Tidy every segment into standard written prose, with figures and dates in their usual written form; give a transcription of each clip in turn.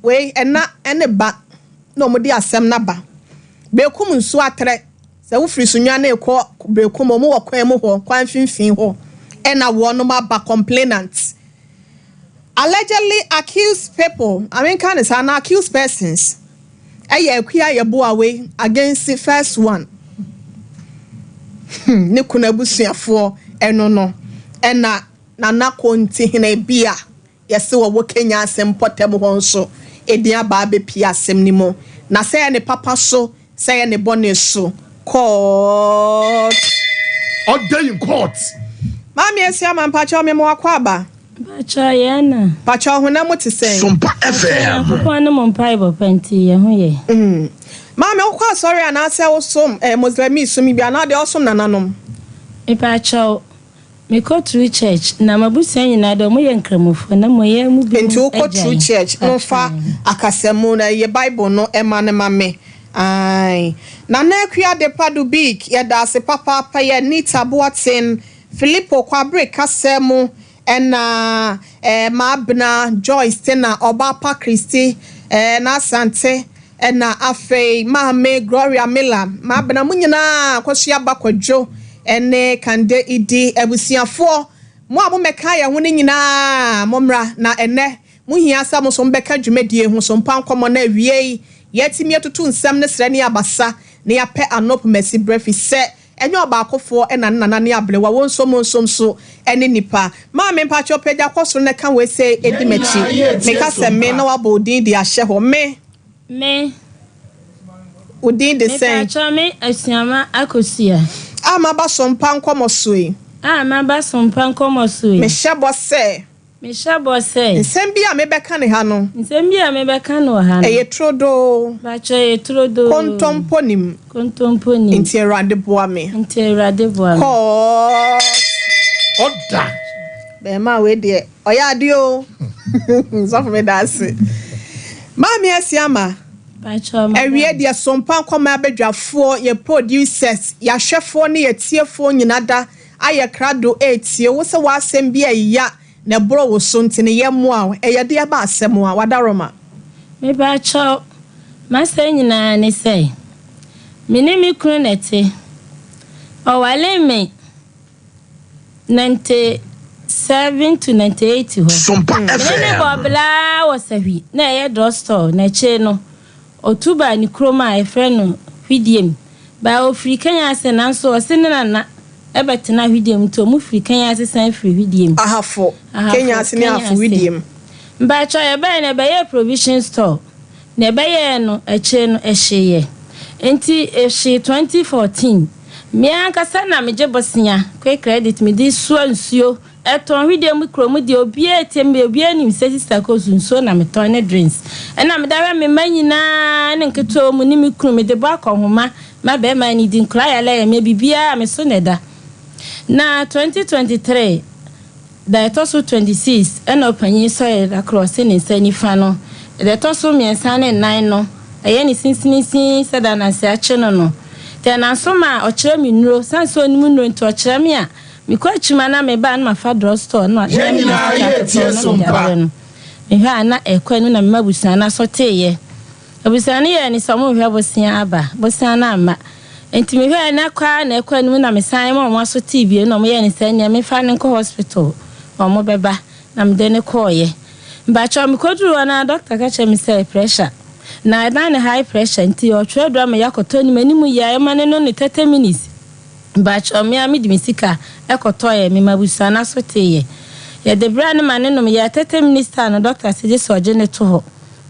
we ene ba no mo di asem na ba bekum nso atre se wo firi sunwa na ekọ bekum mo wo kwan mu ho kwan finfin ho ena wo no ma ba complainant allegedly accused people can is an accused persons akua ye bo away against the first one ne kuna busuafo eno no ena na konti hina bia yesi wo Kenya asem potem ho nso edian ba be pia asem ni mo na say ne papa so say ne bone so court order in court mami esia man pacho me mo akwa aba pacho yana pacho ho na mo te say Sompa FM ko na mo mpai bo panti ye ho ye mami o kwa sorry ana say wo som muslimi sumi bia na de osom nananom e pacho me go through church na mabusia nyina de mo ye nkramofo na mo ye mu bi into go through church no fa akasemu na ye bible no ema ne mame ai na akua de padu big ye da se papa pa ye nita boatin Filippo kwabre kasemu ena mabna Joyce tena obapa Christy na sante ena afei mame Gloria Miller mabna munyina kwasua bakwadwo ene kande idi ebusiafo mo abomeka ye ho nyina momra na ene muhia sam so mbeka dwumadie ho so Sompa Nkomo na awie yetimi atutu nsam ne sre ne abasa ne yape anop mercy breakfast se enyo baakofo ena nana ne ablewa wonsom so ene nipa ma me mpa cho pagya kwosoro ne kan we se edimachi me ka se me na wabodin di ahye ho me udin de sen me pacho me asiama akosia ama ba Sompa Nkomo soe ama ba Sompa Nkomo soe me hyebo se nsem bia me beka ne ha no eye trodo pacho ye trodo kontomponim nti erade boa me ko order be ma we de oya de o so for me dance mami asiama pacho ma ewie de Sompa Nkomo abedwafo ye producers ya hwefo ne ye tiefo nyinada aye krado etie wo se wa asem bia ya na bro wo so ntine ye moa eyade aba asem a wadaroma me pacho ma se nyina ne sei mini mi kunu nete o wale me 97 to 98 ho Sompa FM ne bobla wosahi na ye drugstore na che no otuba ni kroma e freno hwidiem ba ofri Kenya ase na so ose ne na ebetena hwidiem to mu fri Kenya ase san fri hwidiem ahafo Kenya ase ne afo hwidiem mba cho ye ba na be ye provision store na be ye no eche no ehye enti ehye 2014 me ankasa na meje bosia quick credit me di so nsuo eton hwidiem kromu di obi etem obi anim sister ko nsuo na meton ne drinks ena me dawe me manyina ne nketo mu ni me kru me de bo akohoma ma be ma ni din kra ya le me bibia me so neda na 2023 da etoso 26 ena opanyi so e across ne sani fa no da etoso miensa ne nan no eye ni sinsinisi sada na se ache no te na so ma o kire mi nuro sanso ni mu nuro nto o kire mi a mi kwa chima na me ba na fa drugstore no a ye ni na ye tie Sompa me ha na ekwanu na me mabusa na so teye abusa ne ye ni so mo hwe bosia aba bosia na ama enti me hwe na kwa na ekwanu na me san mo so tv no mo ye ni san ne me fa ne ko hospital o mo beba na me de ne ko ye mba cho me koduru na doctor ka che me say pressure na ne high pressure enti o twedro me yakoto ni manimu ya e mane no ne 30 minutes mba cho me ami di misika ekoto ye me mabusa na so teye ye de bra ne mane no me ya 30 minutes na doctor se je so je ne to ho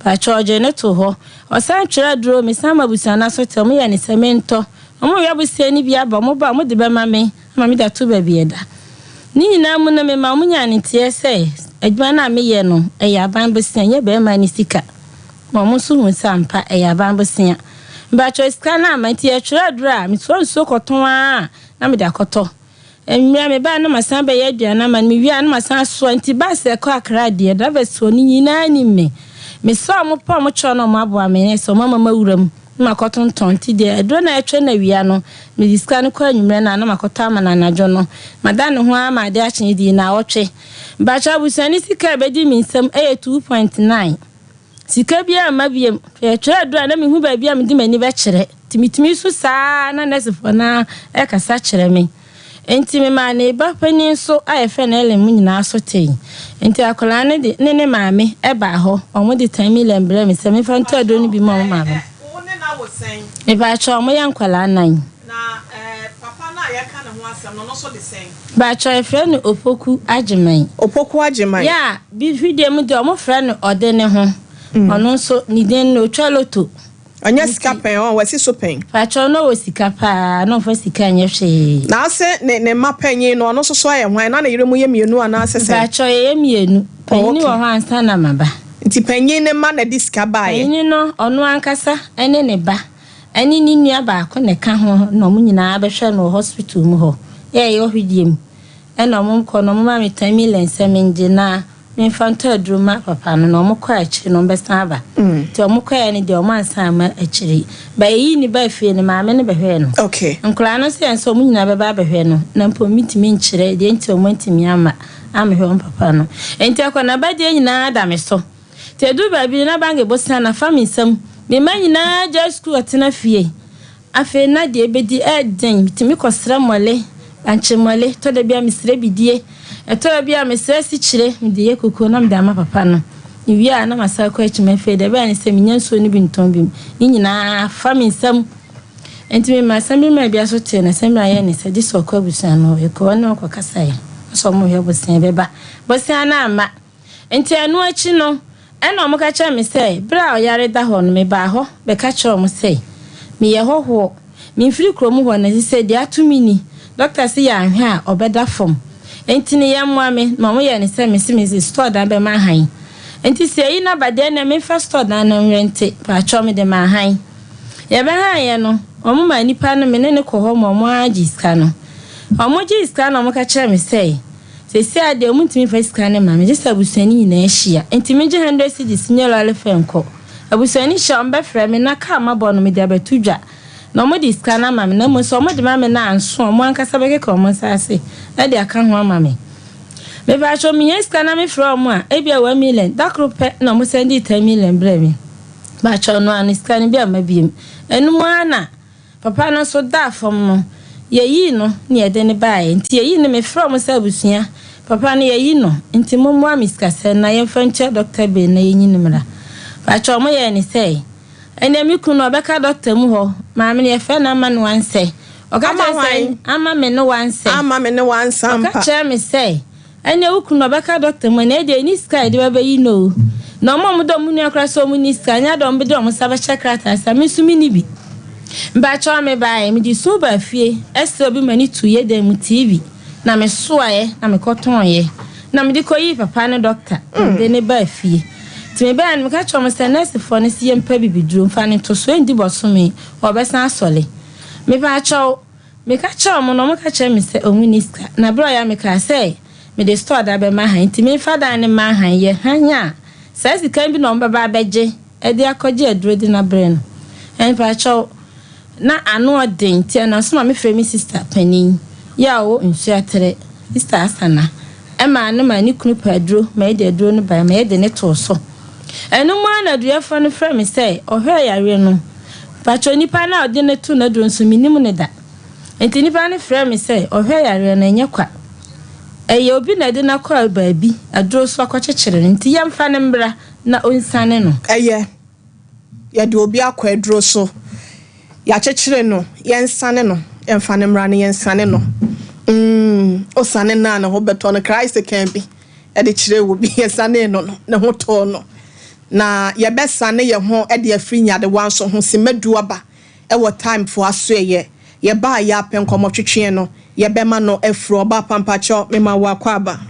ba cho je ne to ho o san twera duro me san mabusa na so te mo ye ne semento omo ya busia ni bia ba mo de be ma me da to ba bi eda ni nyina mu na me ma mo nya ne tie se adwa na me ye no e ya ban busia ye be ma ni sika mo so hu sampa e ya ban busia ba cho iska na ma tie twera duro me so koton a na me da koto emia me ba na masan be ye aduana ma me wi na masan so anti ba se ko akra de da be so ni nyina ni me so mo pa mo cho no mo abo me so mama mawuram ma koton tonti de adro na etwe na wi no me diska no kwa nwumre na makoto ama na najo no madan ho ama de achen di na otwe ba cha busani sika be di mi nsam 2.9 sika bia ma biem twa do na me hu ba bia me di mani be kire timitimi so saa na nesefo na e kasa kire me enti me ma ne ba pani so ayefe na ele mu nyina so tei enti akola ne de ne maame e ba ho omo de 10 million bre me se me fa nto ado ni bi mo maame wo ne na wo sen e ba cho omo yankwala nan na papa na ya ka ne ho asem no so de sen ba cho e fre no opoku ageman ya bi video mu de omo fre no ode ne ho ono so ni den no twaloto anya sika pen on wasi so pen fa cho no wo sika pa no fa sika nya hwe na se ne mapanyin no ono so aye hwan na yire mu ye mienu ana asese fa cho ye mienu panyin wo han sta na maba nti panyin ne ma na di sika ba ye panyin no ono ankasa ene ne ba ani ni nua ba ko ne ka ho no mu nyina be hwe no hospital mu ho ye yo hwidiem ena mo ko no mo ma me 10 million semenje na me fanta adruma papa no mo kwa akiri no besan aba ti mo kwa ne de o man san ma akiri ba yi ni ba fie ne ma me ne behwe no okay nkura no se enso mo nyina be ba behwe no na mpo mitimi nkire de enti o mantimi ama amehwe on papa no enti akwa na ba de nyina da me so te du ba bi na bange bosan na fami sam me ma nyina ja school atena fie afi na de ebedi eden mitimi kosra mole anche mole to de bia misre bidie eto bia mesre si kire me de yekoko na me da ma papa no wi a na masa ko achi me fe de ba ni se minyanso ni bi nton bi ni nyina fami sam enti me ma sam bi ma bia so te na sam ra ye ni se di so ko busan no e ko na ko kasa ye so mo ye busan be ba busan na ama enti anu achi no ena o mo ka cha me se bra o yare da ho no me ba ho be ka cha o mo se me ye hoho me firi krom ho na se di atumi ni doctor se ya ahwe a obeda fom enti ne ye mo ame ma mo ye ne se me se store da be ma han enti se yi na bade na me fa store da na rente pa cho me de ma han ye be han ye no o mo ma nipa no me ne ko ho mo agi ska no o mo gi ska no mo ka cha me se ade o mutimi fa ska ne ma me just abusani na ehia enti me gi 100 cedis nyelo ale fenko abusani sha mbe frɛ me na ka ma bo no me de abatudwa no mo di ska na ma me na mo so mo de ma me na anso mo ankasa be ke mo sase na de aka ho ama me me ba cho me ska na me frɛ mo a e bia 1 million dakro pe na mo sendi 10 million bre me ba cho no an ska ne bia ma biem enu mo ana papa no so da fom no ye yi no ne ye de ne bae nti ye yi ne me frɛ mo sa abusua papa ne ye yi no nti mo mo amiska se na ye fanche doctor be na ye nyini mra ba cho mo ye ne sei ene mi kunu obeka doctor mu ho ma me ne fe na ma no anse o ka say ama me no anse o ka che me say ene ukunu obeka doctor mu na de ni sky de ba yi no na mo do mu ni akra so mu ni sky nya do mbe do mo sa ba chekrata sa me su mi ni bi mba cho me bae mi di so ba fie ese bi mani tu ye dem TV na me soaye na me koton ye na me di koyi papa ne doctor de ne ba fie ti me ba me ka cho me se nurse for ne si empa bibiduro mfa ne to so ndi boso me obesan asole me ba cho me ka cho mo no me ka che me se omuniska na bro ya me ka se me de store da be ma han ti me fa da ne ma han ye hanya sa si kan bi no mba ba beje e de akoje aduro di na brain en pa cho na anu odin ti na so ma me frɛ me sister panin ya o nsuatere sister asana e ma na ma ni kunu padro ma de aduro no ba ma de ne to so enu ma na duafo no frɛ me sɛ ohwe yare no pacho nipa na ode ne to na duro nso minim ne da enti nipa ne frɛ me sɛ ohwe yare na enye kwa eye obi na de na kwa baabi aduro so akɔkyekyere nti yamfa ne mbra na onsane no eye ya de obi akwa aduro so ya chechire no yensane no emfa ne mra ne yensane no osane na na ho beto no Christ can be e de chire wo bi yensane no ne ho to no na ye besane ye ho e de afri nya de wan so ho semadu aba e wo time for aso ye ba ya penkomo twetwe no ye bema no afro ba pampacho me ma wa kwa aba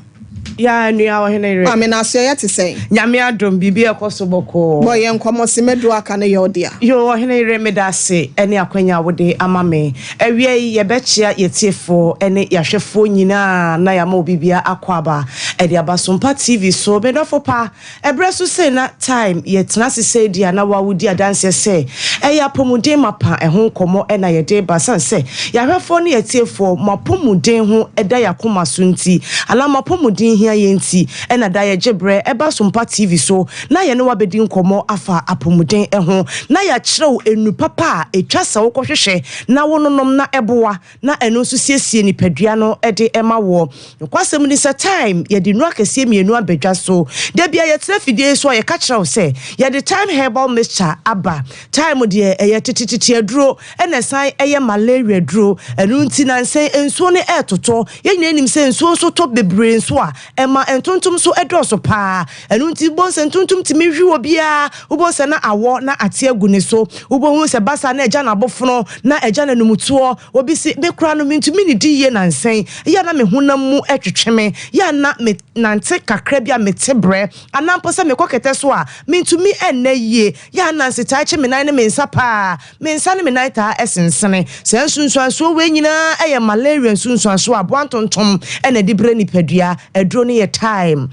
ya nua wo hene re ma me na aso ye te sei nyame adom bibi ekoso boko boy ye nkomo semadu aka ne ye odia yo wo hene re me da se ene akwanya wode ama me awie ye bechia yetiefo ene yahwefo nyina na ya ma obibia akwaba e dia Sompa TV so me dofo pa ebre so say na time ye tena se dia na wa wudi adanse se e ya pomuden mapa e ho komo e na ye de basan se yahwefo ne yetiefo mapomuden ho e da yakoma so nti ala mapomuden hia yenti ena da ye jebre eba Sompa TV so na ye ne wabedi nkomo afa apomuden ho na ya kyerɛw enu papa etwa sa wo kɔhwehwɛ na wononom na ɛboa na ɛno nso siesie nipadua no ɛde ɛma wo kwasɛm ni sa time ye di no akɛsie mienu abadwa so da bia ye tena fidie so ye ka kyerɛw sɛ ye di time herbal mixture aba time de ɛyɛ tititi aduro ɛna san ɛyɛ malaria duro ɛno nti na nsen ensuo ne ɛtoto ye nyina nim sɛ ensuo so to bebre nso a ɛma entontom so ɛdɔso paa ɛno nti bon sɛ entontom timi hwi obia ubon sɛ na awɔ na ate agu ne so ubon hu sɛ basa na ɛgya na abofono na ɛgya na numutuo obi si me kura no ntumi ni di ye na nsen ya na me honam mu ɛtwetweme ya na me nante kakra bia me tebrɛ anampo sɛ me kokete so a me ntumi ɛnna yie ya na nsetaa kye me nan ne me nsa paa me nsa ne me nan taa ɛsensene sɛ nsunsuanso we nyina ɛyɛ malaria nsunsuanso aboantontom ɛna di bre nipadua ɛduro ne yɛ time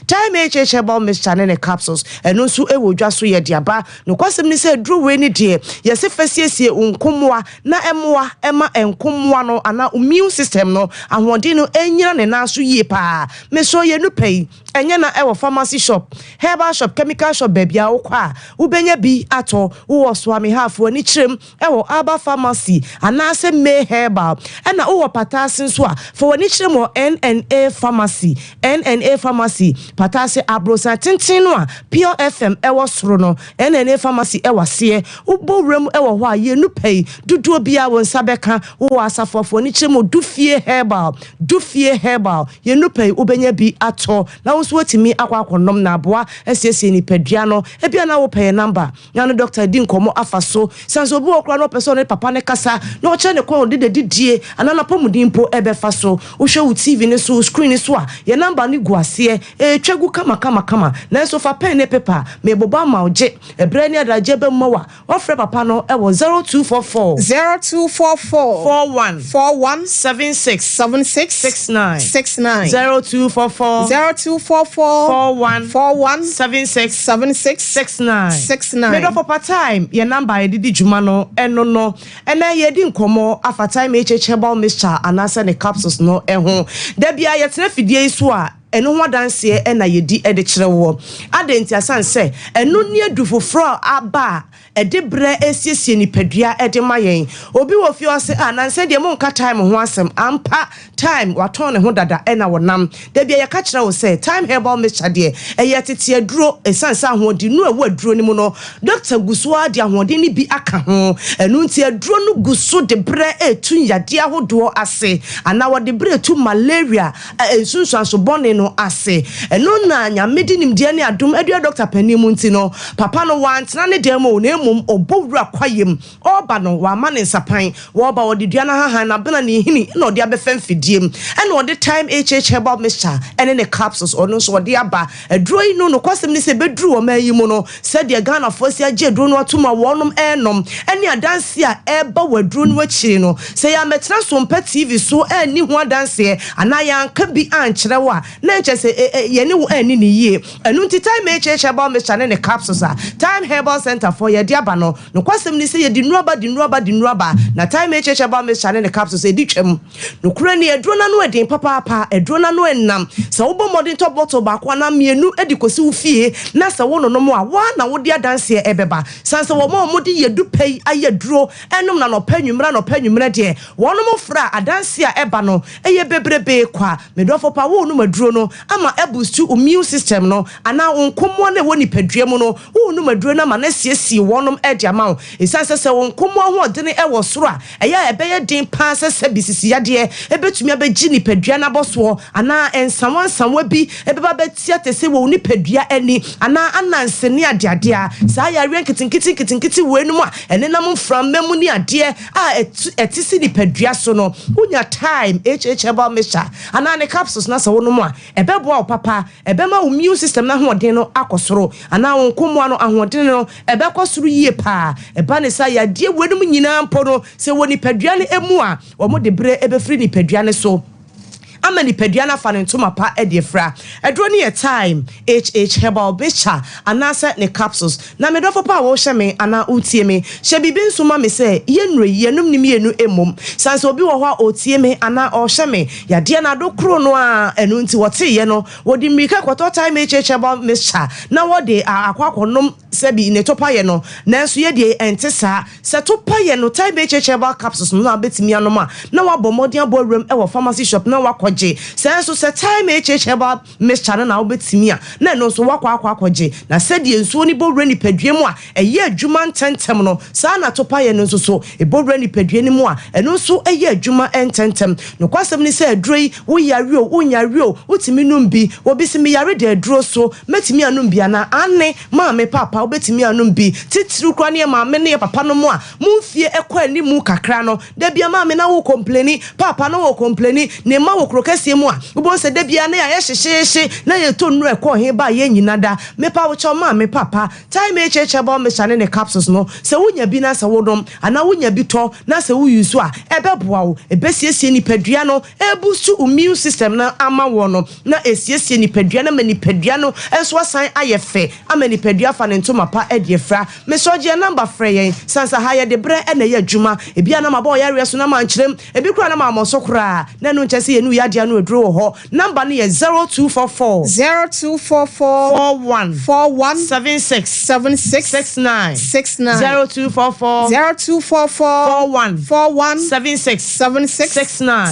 time herbal mixture ne capsules ɛno nso ɛwɔ dwa so yɛ diaba no kwasɛm ni sɛ duro we ni de yɛse fasiesie nkomwa na ɛmoa ɛma nkomwa no ana immune system no ahoɔden no ɛnyina ne nan so yie paa me so yɛ no pɛi ɛnyɛ na ɛwɔ pharmacy shop herbal shop chemical shop baabi a wokɔ a wobɛnya bi atɔ wo Swami hafo ani kyerem ɛwɔ Herbal pharmacy anaasɛ May Herbal ɛna wo patase nso a for ani kyerem wɔ NNA pharmacy patase abrosa tenten no a Pure FM ɛwɔ soro no NNA pharmacy ɛwɔ seɛ wobɔwrem ɛwɔ hɔ a yɛ no pɛi dodoɔ bia wo nsa bɛka wo asafofo ani kyerem dufie herbal yɛ no pɛi wobɛnya bi atɔ na wo so watimi akwakonom na aboa ɛsiesie ni padua no ebia na wo pɛyɛ number na no doctor di nkomo afa so sanso obi okra no person ne papa ne kasa na o che ne kon de didie anana pomudin po ɛbɛfa so wo hwɛ wo TV ne so screen ne so a ye number ne guase twagu kama na so fa pen ne paper me boba ma oje ebre ne adaje be mmoa wo frɛ papa no ɛwɔ 0244 41 76 69 0244 41 76 69 me do for time ye number ye didi juma no eno no ena ye di nkomo afa time herbal mixture anasa ne capsules no eho da bia ye tena fidie so a eno ho danse ena ye di ede kire wo adenti asan se eno ni adufofro aba ede bre esiesie ni padua ede mayen obi wo fi ose ananse de mo nka time ho asem ampa time waton ne ho dada ena wonam da bia ye ka kire wo se time herbal mixture de eye tete aduro esansa ho di no awu aduro ni mu no doctor gusuwa de ahode ni bi aka ho eno nti aduro no guso de bre etu yade ahodo ase ana wo de bre etu malaria ensunsuanso bone no ase eno na nyamedi nimde ne adom adua doctor panimu nti no papa no wantena ne demo na emum obowura kwayem oba no wa ma ne nsapan wo ba wo de dua na hahan na bena ne hini na ode abefem fidiem ene ode time herbal mixture ene ne capsules ono so ode aba aduro yi no kwasem ne se beduru o mayi mu no se de Ghana fosi age aduro no atuma wonom enom ene adanse a eba waduro no akiri no se ya metena Sompa TV so ani ho adanse ana ya nka bi ankyere wa na nche se ye ne wo ani ne yie enu nti time herbal mixture ne capsules a time herbal center for ye aba no kwasem ni se ye di nuaba na time herbal mixture ne capsules e di twam no kura ne aduro na no edin papa aduro na no enam se wo bɔ modern top bottle ba kwa na mienu edi kosi wo fie na se wo no mo a wa na wo di adanse ebeba sanse wo mo di ye dupai ayaduro enum na no panwumra de wono mo fra adanse a eba no eye bebrebe kwa medofo pa wo no maduro no ama ebustu immune system no ana nkomo na wo nipadua mu no wo no maduro na ma na siesie wonom edi ama esanse se wo nkomo ho de ne ewo soro a eya ebeye din pa se bisisi yade ebetumi abegi nipadua na boso ana ensanwa bi ebeba betia tese wo nipadua ani ana ananse ne ade a saa yare nkitinkiti wo enum a ene nam mfram memu ni ade a etisi nipadua so no unya time herbal mixture ana ne capsules na se wo no mu a ebeboa papa ebema immune system na hoden no akosoro ana wonkomo no ahoden no ebekosoro yie pa eba ne sa yade wo enum nyina mpo no se wo nipadua ne emu a wo mo de bre ebefri nipadua ne so ama nipadua na fa ne ntoma pa e de fra edro ne time Herbal becha anase ne capsules na me dofo pa wo hye me ana utie me hye bibi nsoma me se yenure yenum ni mienu emom sanse obi wo ho a otie me ana o hye me yade na do kro no a enu nti wote ye no wodi mika kwato time Herbal becha na wode akwakonom sebi ne topa ye no nanso ye de ente sa se topa ye no time Herbal capsules no abetimi anoma na wabomodi abowrem e wo pharmacy shop na wakwaje sanso se time Herbal becha na obetimi a na no so wakwaje na sedi ensuo ni bowre ni padua mu a eye adwuma ntentem no saa na topa ye no so e bowre ni padua ni mu a eno so eye adwuma ntentem no kwasem ni se adroi wo yare o unyare o utimi num bi obisi mi yare de adro so metimi anum bi ana ane ma me papa obetimi anum bi titiru kra ne ma me ne papa no mu a mumfie ekwa ani mu kakra no da bia ma me na wo complaini papa no wo complaini ne ma wo krokase mu a wo se da bia na ya hyehyehe na ye to nru ekọ he ba ye nyina da me pa wo choma me papa time Herbal mechane ne capsules no se wunya bi na se wodom ana wunya bi to na se wu use a ebeboa wo ebesiesie ni padua no ebusu immune system na ama wo no na esiesie ni padua na mani padua no enso asan ayefe amani padua fa ne ntoma pa ediefra me soje number frɛ yen sansa ha ye de bre na ye adwuma ebia na mabɔ ya reso na mankyerem ebi kura na mamoso kura na no nkyese ye nu yade anu edro ho number no ye 0244 41 76 69 0244 41 76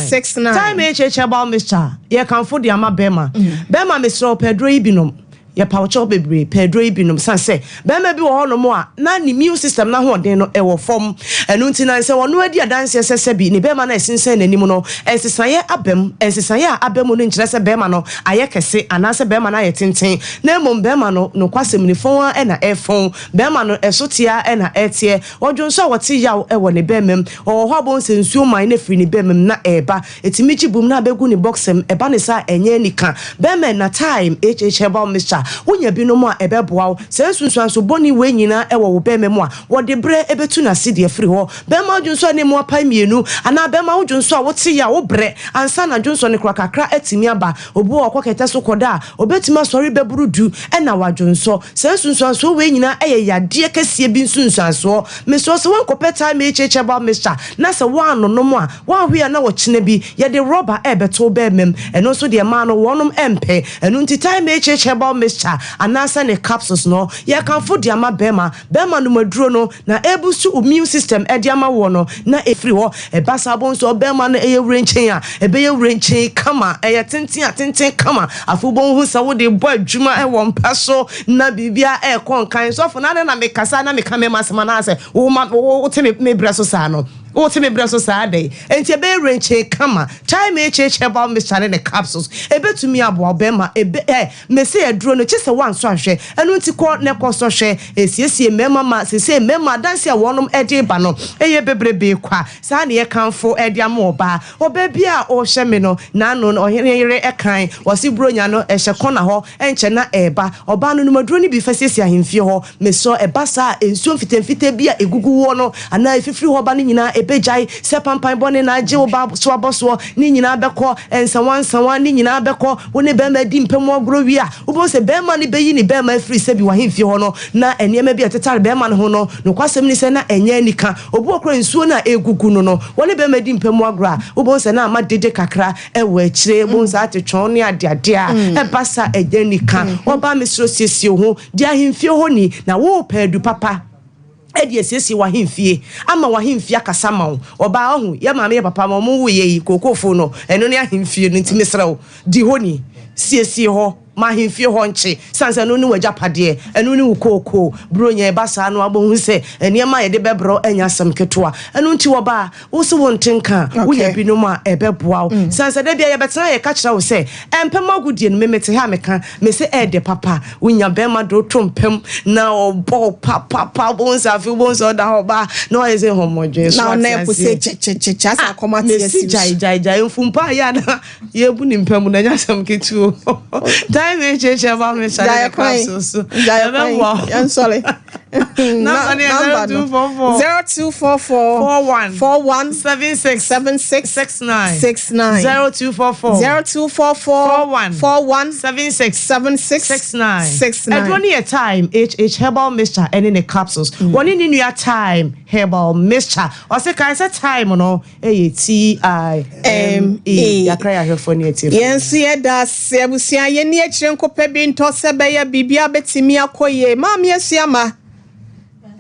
69 time Herbal mixture ye kan fo de ama bema bema me so pedro ibinom ye paucho bebre pedro ibinom sanse bema bi wo ho no mo a na ni immune system na ho den no e wo fom enu nti na se wono adi adanse sese bi ni bema na esinsen nanim no ensesaye abem no nkyere se bema no aye kese anase bema na ye tenten na emom bema no kwasem ni fon a na efon bema no esotia e na etie wodwonso wote yaw e wo ne bemem o ho abon sensuo man na firi ni bemem na eba etimichi bum na abegu ni boxem eba ne sa enye nika bema na time Herbal mixture wonya bi no mo a ebeboa wo sensunsuanso boni we nyina e wo bemem a wode bre ebetu na sidi afiri ho bema dwonso ne mo apa mienu ana bema wodwonso a wote ya wo bre ansa na dwonso ne kra kakra atimi aba obu okokete so koda obetima sori beburudu e na wadwonso sensunsuanso we nyina eye yade kese bi nsunsuanso meso se won kopeta me Herbal mixture na se wano no mo a wa hwe na wo kine bi ye de rubber ebeto bemem eno so de ma no wonom empe eno nti time Herbal mixture anasa ne capsules no ye kan fo de ama bema no maduro no na ebusu immune system e de ama wo no na efri ho e basa bon so bema no eye wrenchen a ebe ye wrenchen kama eye tenten kama afubon hu sa wo de bo adwuma e wo mpa so na bibia e konkan so fo na me kasa na me ka me masema na se wo te me breso sa no o te me breso sa dey enti ebe wrenchen kama time Herbal mixture ne capsules ebetumi abo bema ebe me se eduro no chese wan so ahwe enu nti ko ne ko so hwe esiesie mema ma sese mema danse a wonom ede ba no eye bebrebe kwa sa ne ye kanfo ede ama oba bia o hwe me no na no ohenere ekan wose bronya no ehye kona ho enche na eba oba no numaduro ni bi fasiesie ahemfie ho me so eba sa ensuo fitemfite bia egugu wo no ana efifiri ho ba no nyina ebejai se pampan bone na age oba so aboso ni nyina beko ensawan ni nyina beko woni bema di mpem ogro wi a wo se bema ni beyi ni bema free se bi wahemfie ho no na eniema bi atetare bema no ho no kwasem ni se na enya nika obu okro nsuo na egugu no woni bema di mpem ogro a wo se na amadede kakra ewo akire bo nsa atwon ni adeade a ebasa enya nika oba mesro siesie ho di ahemfie ho ni na wo padu papa edi esiesie wahemfie ama wahemfie akasa ma wo oba ohu ye maame ye papa ma mo wo ye kokofo no eno ne ahemfie no ntimesrew di ho ni siesie ho mahemfie ho nche sansa no ni wajapade enu ni ukoko bronya basa no abohu se eniema ye de bebro enya sam ketoa enu nti woba wo se wontenka wo ya binom a ebeboa sansa de bia ye betena ye ka kira wo se empem agudie no memete ha meka me se de papa wonya bema do tompem na obo papa bonsa fi bonsa da hoba no ye se homodwe so na na puse che asa komati yesi jai mfumpa ya na ye bu ni mpem na nya sam ketuo time Herbal mixture capsules. I'm sorry. Number 0244 41 76 69 0244 41 76 69. And one year time Herbal mixture and in the capsules. One in your time Herbal mixture. Or say kind of time no TIME. Ya cry her for near. Yes, yeah, that's Ebusia ye ni echire nkope bi ntose be ya bibia betimi akoye. Mam yes yama.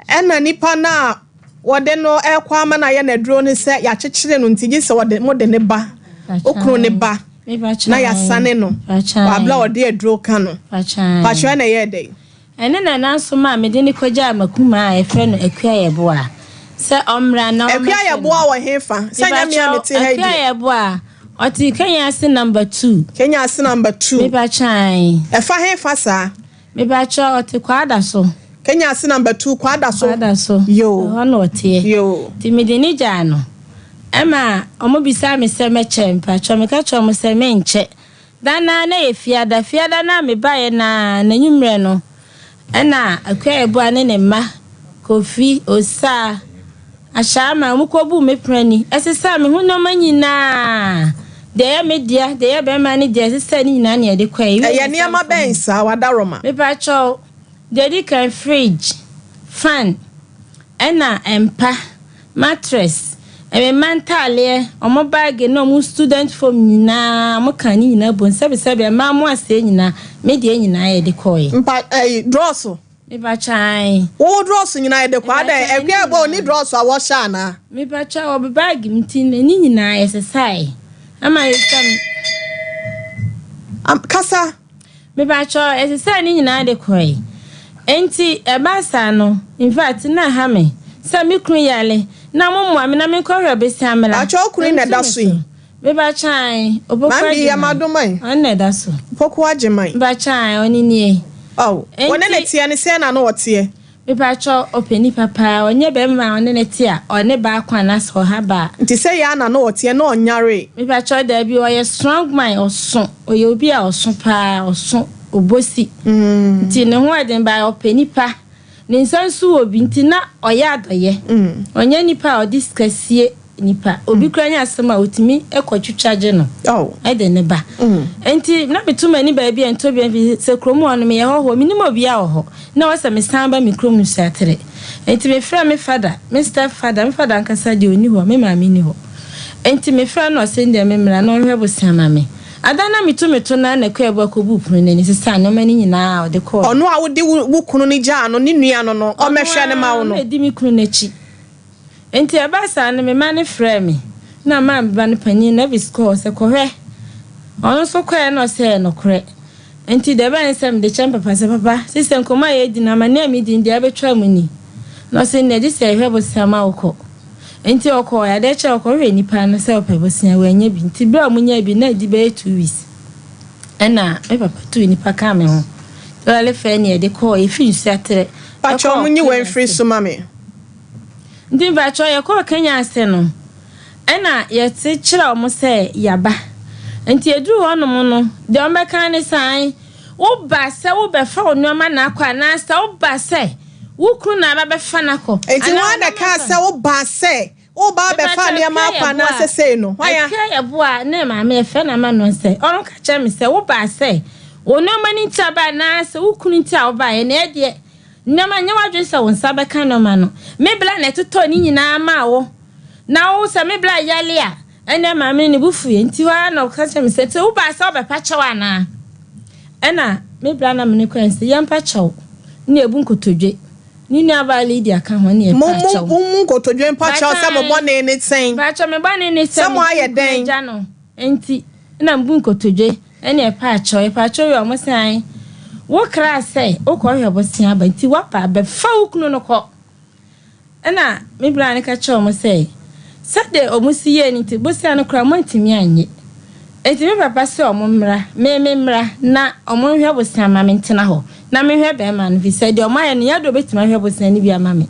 Ena nipa na wode no ekwa ma na ye na duro ni se ya chechire no ntigi se wode mo de ne ba. Okro ne ba. Na ya sane no. Wa bla wode aduro ka no. Pacha na ye dey. Ene na nanso ma me de ni koja makuma a efe no akua ye bo a. Se omra na akua ye bo a wo hefa. Se nya me amete ha di. Akua ye bo a. Oti Kenya si number 2. Kenya si number 2. Me ba chan. Efa hefa sa. Me ba cha oti kwada so. Kenya si number 2 kwada so. Kwada so. Yo. Ono otie. Yo. Ti me de ni ja no. Ema omo bisa me se me chempa cho me ka cho mo se me nche. Dana na ye fiada na me ba ye na nwumre no. Ena akwa ebu ane ne ma Kofi Osa Ashama mukobu me prani esesa me hu no manyina de ya media de ya be mani de esesa ni nyina na de kwa ye ne ma ben sa wadaroma me pa cho de kan fridge fan ena empa mattress me mantale omo bag no mu student form nyina mo kan ni nyina bon sebe ma mo ase nyina me de nyina ye de koy mpa drosso me ba chai wo drosso nyina ye de kwa da egwe bo ni drosso a wo sha na me ba cha o bag mtin ni nyina ye sesai ama ye kasa me ba cha sesai ni nyina de koy enti e ba sa no in fact na ha me sa me kru yale na mo mo na me ko hwe besi amela a cho kru na da so yi me ba chai obokwa mami ya madomai anne da so poko agemai ba chai oni ni oh wona ne tie ne se na no wotie me ba cho openi papa onye be ma one ne tie one ba kwa na so ha ba nti se ya na no wotie na onyare me ba cho da bi oye strong mind oso oye obi a oso pa oso obosi nti ne ho aden ba openi pa ne nsansu obi nti na oye adoye onye nipa o discussie nipa obi kranya asema otimi ekotwitwaje no oh ede ne ba enti na betuma ni ba bia ntobia bi se kromu ono me ye ho minimo obi a ho na wasa me samba me kromu satere enti me fra me father Mr. Father me father ankasa de oni ho me maami ni ho enti me fra no sende me mra no hwe bosama me adana mitumeto na na kwa ebo akobu punu ni sisa no mani nyina o de ko ono a wo de wo kunu ni ja no ni nua no no o mehwe ne ma wo no e di mi kunu na chi enti abasa na me mane frɛ me na ma ba ne panyin na bisko se kohwe ono so kwa no se no kore enti de ba nsem de champa pase papa sise nkoma ye di na mane mi di ndia betwa mu ni no se ne di se hwe bosama ukọ enti okọ ya de che okọ hwe nipa na se opa bosia wa nya bi enti bra mu nya bi na di be 2 weeks ena e papa tu nipa ka me ho to ale fe ne de ko e fi nsu atere pa cho mu nyi wen free so mame ndi ba cho ye ko Kenya ase no ena ye ti kira o mo se yaba enti edu honom no de o meka ne san wo ba se wo be fa onoma na akwa na se wo ba se wo kru na ba be fa na ko enti wa na ka se wo ba se wo ba be fa ne ma akwa na se se no waya ke ye bo a na ma me fe na ma no se onu ka che me se wo ba se onoma ni taba na se wo kru nti a wo ba ye na e de nyama nyawa dwen se won sabe kan no ma no me bla na toto ni nyina ma wo na wo se me bla yale a ene ma me ni bufu ye nti wa na ka che me se te wo ba se wo be pa chewa na ena me bla na me ne kwan se yam pa chew ni ebu nkotodwe ni nua ba lady aka ho ni e pa chew mo nkotodwe pa chew se mo bone ne sen pa chew me bone ne sen mo aye den ja no enti na mbu nkotodwe ene e pa chew yo mo san wo kra say wo ko hwe bosia ba nti wa pa be fa ukunu no ko ena me bla ne ka chew mo say sade omusi ye nti bosia no kra mo ntimi anye enti me papa say omumra me mra na omunhwe bosia ma me ntena ho na me hwe be ma no fi say de omaye ne yado betima hwe bosia ni bia ma me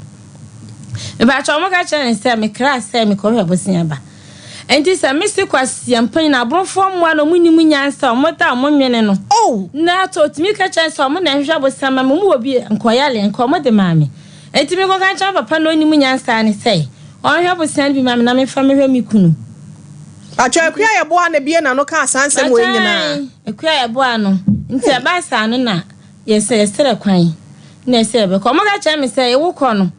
ba cha omo ka che ne say me kra say me ko hwe bosia ba enti say me se kwasi ampan na brofo mo no munni munyansa omota omonwene no oh na to timi ka che say omo na hwe bosia ma me mu obi nkoyale nkomo de ma me enti me ko kan cha papa no ni munyansa ne sei on hwe bosan bi ma me na me fa me hwe mi kunu acha akua ye bo na bie na no ka asansem we nyina akua ye bo ano nti aba sa no na yese sere kwan na se be ko mo ga cha me sei wo ko no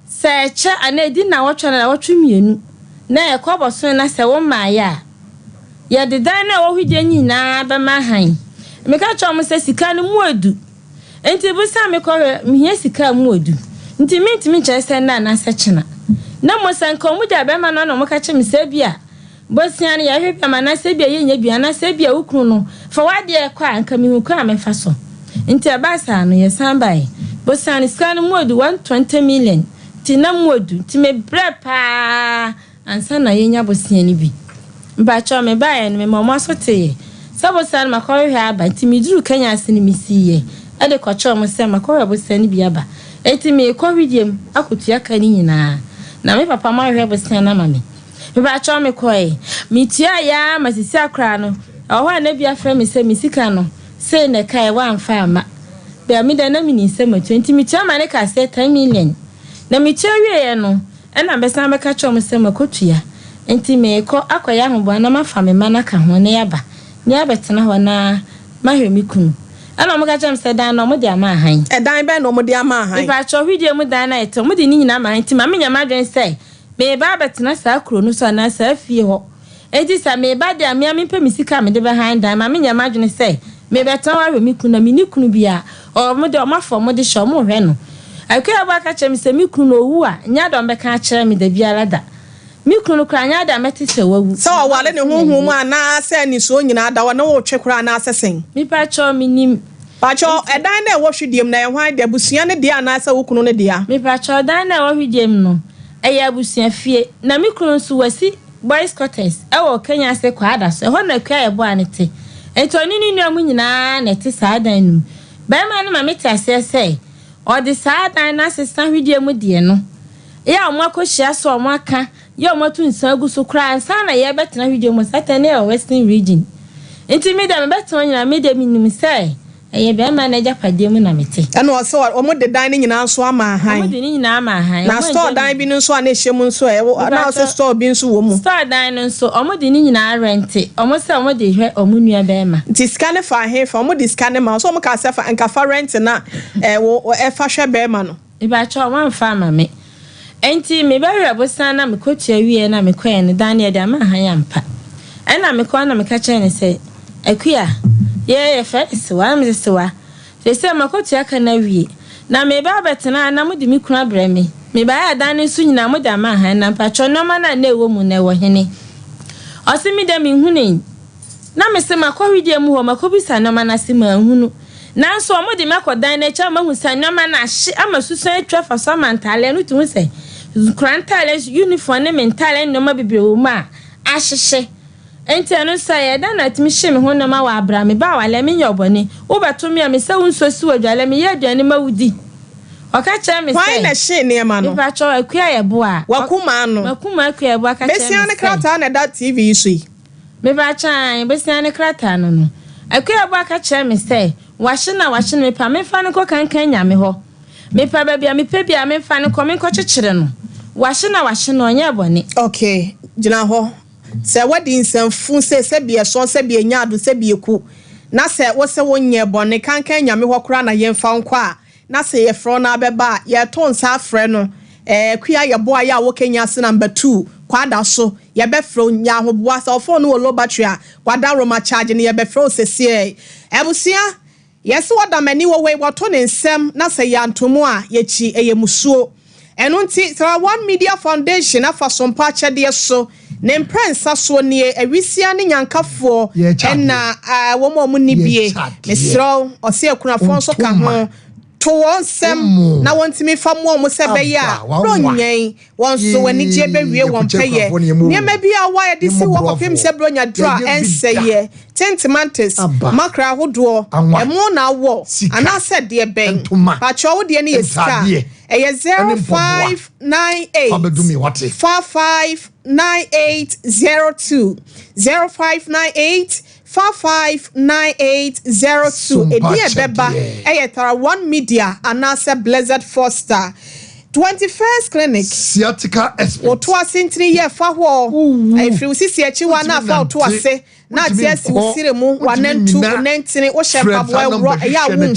se che anedi na wotwe na wotwe mienu na ye ko boso na se wo ma ya ye de dan na wo hwije nyina ba ma han me ka cha mo se sika no mu edu enti bu sa me ko me hia sika mu edu nti me ntimi che se na se chena na mo san ko mu ja be ma no mo ka che me se bia bosian ya hwe pama na se bia ye nya bia na se bia ukru no fa wade e kwa anka me hu kwa me fa so nti abasa no ye san bai bosian scan mu edu 120 million ti na mu edu ti me bre pa ansa na ye nya bosian ni bi mba cho me bai no me mo aso te sabosan makọ hwe aba ti me duru kanya ase ni misiye e de ko cho mo se makọ hwe bosian ni bi aba eti me ko hwidiem akotua ka ni nyina na me papa ma hwe bosian na mame me ba cho me koi me tia ya masisi akra no oho na bia fra me se misika no se ne kai wa amfa ama bia me da na me ni se ma 20 me tia ma ne ka se 10 million na me tia wie no e na be san be ka cho me se makotua enti me ko akoya hobo na mafa me mana ka ho ne yaba ni abetena ho na mahwe mi kunu ana mo ka cho me se dan no mo dia ma han e dan be no mo dia ma han me ba cho hwidie mu dan na eto mo di ni nyina ma enti ma me nya ma dwen se me ba betena sa kro no so na sa fie ho edi sa me ba de amia me pɛ misika me de be han dan ma me nya ma dwene sɛ me betena wa hwe mi kunu na me ni kunu bia o mo de o mafo mo de hwe mo hwe no akua ba ka kyerɛ me sɛ me kunu no wu a nya dɔm be ka kyerɛ me da bia lada me kunu kra nya da meti sɛ wawu sɛ o wale ne honhom mu ana sɛ ni so nyina da na wo twe kra na asesen me pa cho me nim pa cho edan na wo hwediem na ye hwan de abusua ne de ana sɛ wo kunu ne de a me pa cho dan na wo hwediem no eya abusua fie na me kunu so wasi boys quarters e wo Kenya se kwa ada so ho na kwa ye bo anete eto ni nu amu nyina na te sa dan nu ba ma na ma meti ase se o de sa dan na sesa hwedie mu de no ya o makohia so o maka ya o matu nsa gu so kra ansa na ye betena hwedie mu satane o western region enti me da me betena nyina me de minim se eye be ma na japade mu na mete eno o so o mo de dan ni nyina so ama han o mo de ni nyina ama han na store dan bi no so ana ehyem nso e na o se store bi nso wo mu store dan no so o mo de ni nyina rent o mo se o mo de hwe o mu nua be ma ti scan fa he fa o mo de scan ma so o mo ka se fa nka fa rent na wo e fa hwe be ma no e ba cho wan fa ma me enti me ba hwe bosan na me kotua wie na me kɔ ne dan ne de ama han ampa ɛna me kɔ na me ka kyerɛ ne sɛ akua ye fa sewa me sewa se makotua ka na wie na me ba betena na mo de mi kuna bra me ba ya dan nso nyina mo de ama han na pacho no ma na na ewo mu na ewo hene osi mi de mi hunu na me se makɔhwedie mu ho makɔbisa no ma na se ma hunu na so mo de makodan na cha ma hu sa no ma na hye ama susu atwa fa so mantale no tu hu se krantale uniform ne mentale no ma bibre wo ma ahyehye enti anu say da na timi hye me ho na ma wa abra me ba wale me nyobone wo beto me me se wonso si wadwale me ye aduane ma wudi oka che me say why na hye ne ma no ifa cho akua ye bo a wakuma no makuma akua ye bo aka che me besiane krata na that TV so yi me ba chan besiane krata no no akua ye bo aka che me say wahye na me pa me fa no ko kankan nya me ho me pa ba bia me pa bia me fa no ko me ko kyekyere no wahye na onye bone okay gina ho se wadi nsamfu se bia so se bia nyaado se bia ku na se wo se wonye bone kankan nyame ho kora na yemfa nko a na se ye fro na beba ye to nsa afre no kuya ye boa ya wo Kenya se number 2 kwada so ye be fro nya ho boa se ofo no low battery a kwada roma charge ne ye be fro se sie ebusia yes wada mani wo we wato ne nsem na se ya ntomo a ye chi eyemusuo eno nti tra one media foundation afa Sompa chede so ne prensa so ne awisia ne nyankafo na wo mo ni bie mesro o se akunafo so ka ho to wonsem na wontimi fa mo se be ya ronyen wonso wani je be wie won peye niema bia wa ye de si wo kopem se bronya dra enseye tentimantes makra hodo emo na wo ana se de ben pa cho wo de ne yesika eye 0598 459802 0598 459802 Edia Beba Eyetara One Media Anasa Blessed Foster 21st Clinic sciatica expert Oto asintini ye fa ho if you see echiwa na fa oto ase na tie si usire mu wanentu nentini wo shepa boy ro ya wu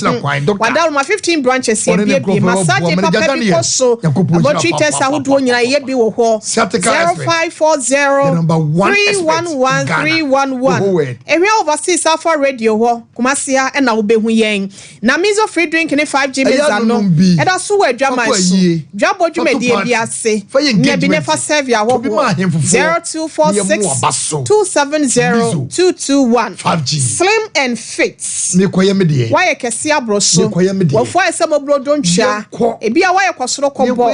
wadal ma 15 branches ye bi massage papa bi koso abortry test ahudo nyina ye bi wo ho 0540 311311 ewe overseas afa radio ho kumasia e na wo behu yen na mizo free drink ni 5G meza no e da so wa adwama so dwabo dwumedie bi ase ne bi ne fa serve ya ho 0246 270 221 5G slim and fit me koye me de why kesi abroso wo fo esem obrodo ntwa ebia why kwosoro kombo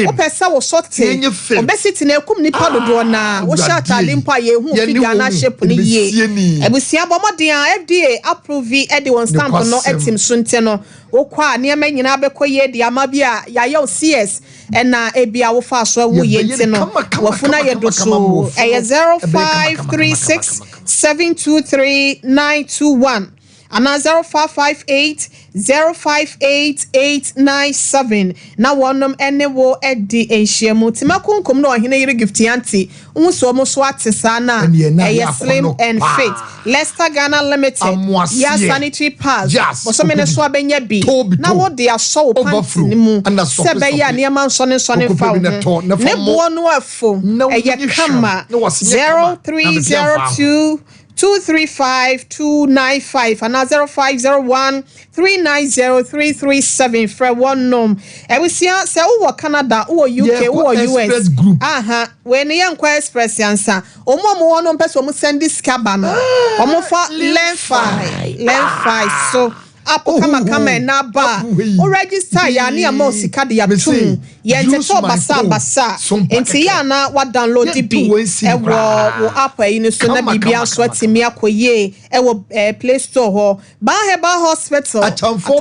o pesa wo sote obesity na ekum nipa dodo na wo shata limpa ye hu figure na shape ni ye ebusia bomodin FDA approve e de won stamp no etim so nte no wo kwa niam nyina bekoye de amabia ya ye CS na ebia wo fa so wo ye nte no wo funa ye do so 0536 723-921 and 0558-058897 na wonum ene wo edi enhyiamu timakunkum no ohene yire gift anti unso mo so atesa na slim and fit Leicester Ghana Limited ya sanitary pass so me ne so abenya bi na wo de aso panty ni mu se be ya ne man so ne fa ne bo no afo kama 0302 235-295 and 0501-390-337 for one nom. We see say who Canada, who UK, who US. When the young express answer, Omo no person will send this cabana. Omo for Len5. So Apo kama na ba o register ya ni amosika de ya tum ye nteto basa enti ya na wa download bi wo app yi ni so na bibia so atimi akoye wo Play Store ho ba Herbal Hospital Atonso